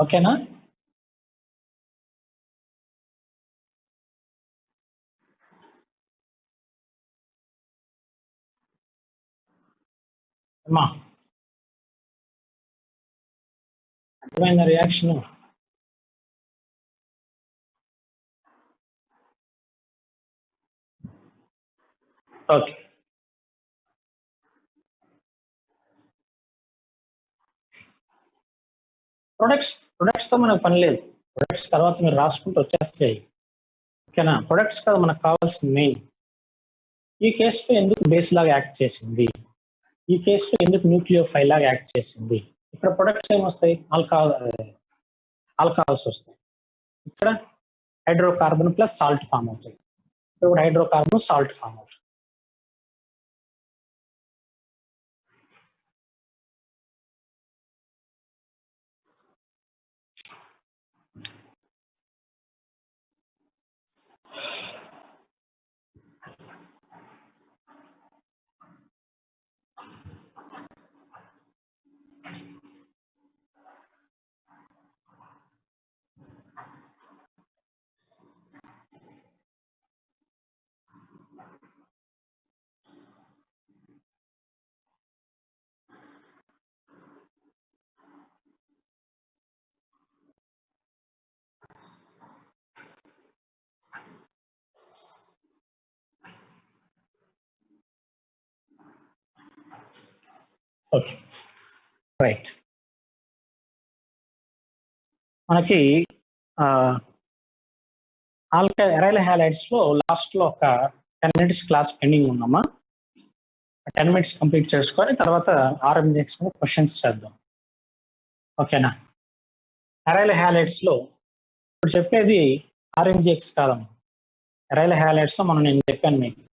ఓకేనా? అమ్మా అర్థమైందా రియాక్షన్? ఓకే. ప్రొడక్ట్స్ తో మనకు పని లేదు. ప్రొడక్ట్స్ తర్వాత మీరు రాసుకుంటూ వచ్చేస్తాయి. ఓకేనా? ప్రొడక్ట్స్ కదా మనకు కావాల్సింది మెయిన్. ఈ కేసులో ఎందుకు బేస్ లాగా యాక్ట్ చేసింది, ఈ కేసులో ఎందుకు న్యూక్లియోఫైల్ లాగా యాక్ట్ చేసింది. ఇక్కడ ప్రొడక్ట్స్ ఏమొస్తాయి? ఆల్కహాల్స్ వస్తాయి. ఇక్కడ హైడ్రోకార్బన్ ప్లస్ సాల్ట్ ఫామ్ అవుతుంది. ఇక్కడ హైడ్రోకార్బన్ సాల్ట్ ఫామ్ అవుతుంది. Okay, right. మనకి ఎరైల్ హ్యాలైడ్స్ లో లాస్ట్ లో ఒక 10 minutes క్లాస్ పెండింగ్ ఉందమ్మా. 10 minutes కంప్లీట్ చేసుకొని తర్వాత ఆర్ఎంజిఎక్స్ మీద క్వశ్చన్స్ చేద్దాం. ఓకేనా? ఎరైల్ హ్యాలైడ్స్ లో ఇప్పుడు చెప్పేది ఆర్ఎంజిఎక్స్ కాదమ్మా. ఎరైల్ హ్యాలైడ్స్ లో నేను చెప్పాను మీకు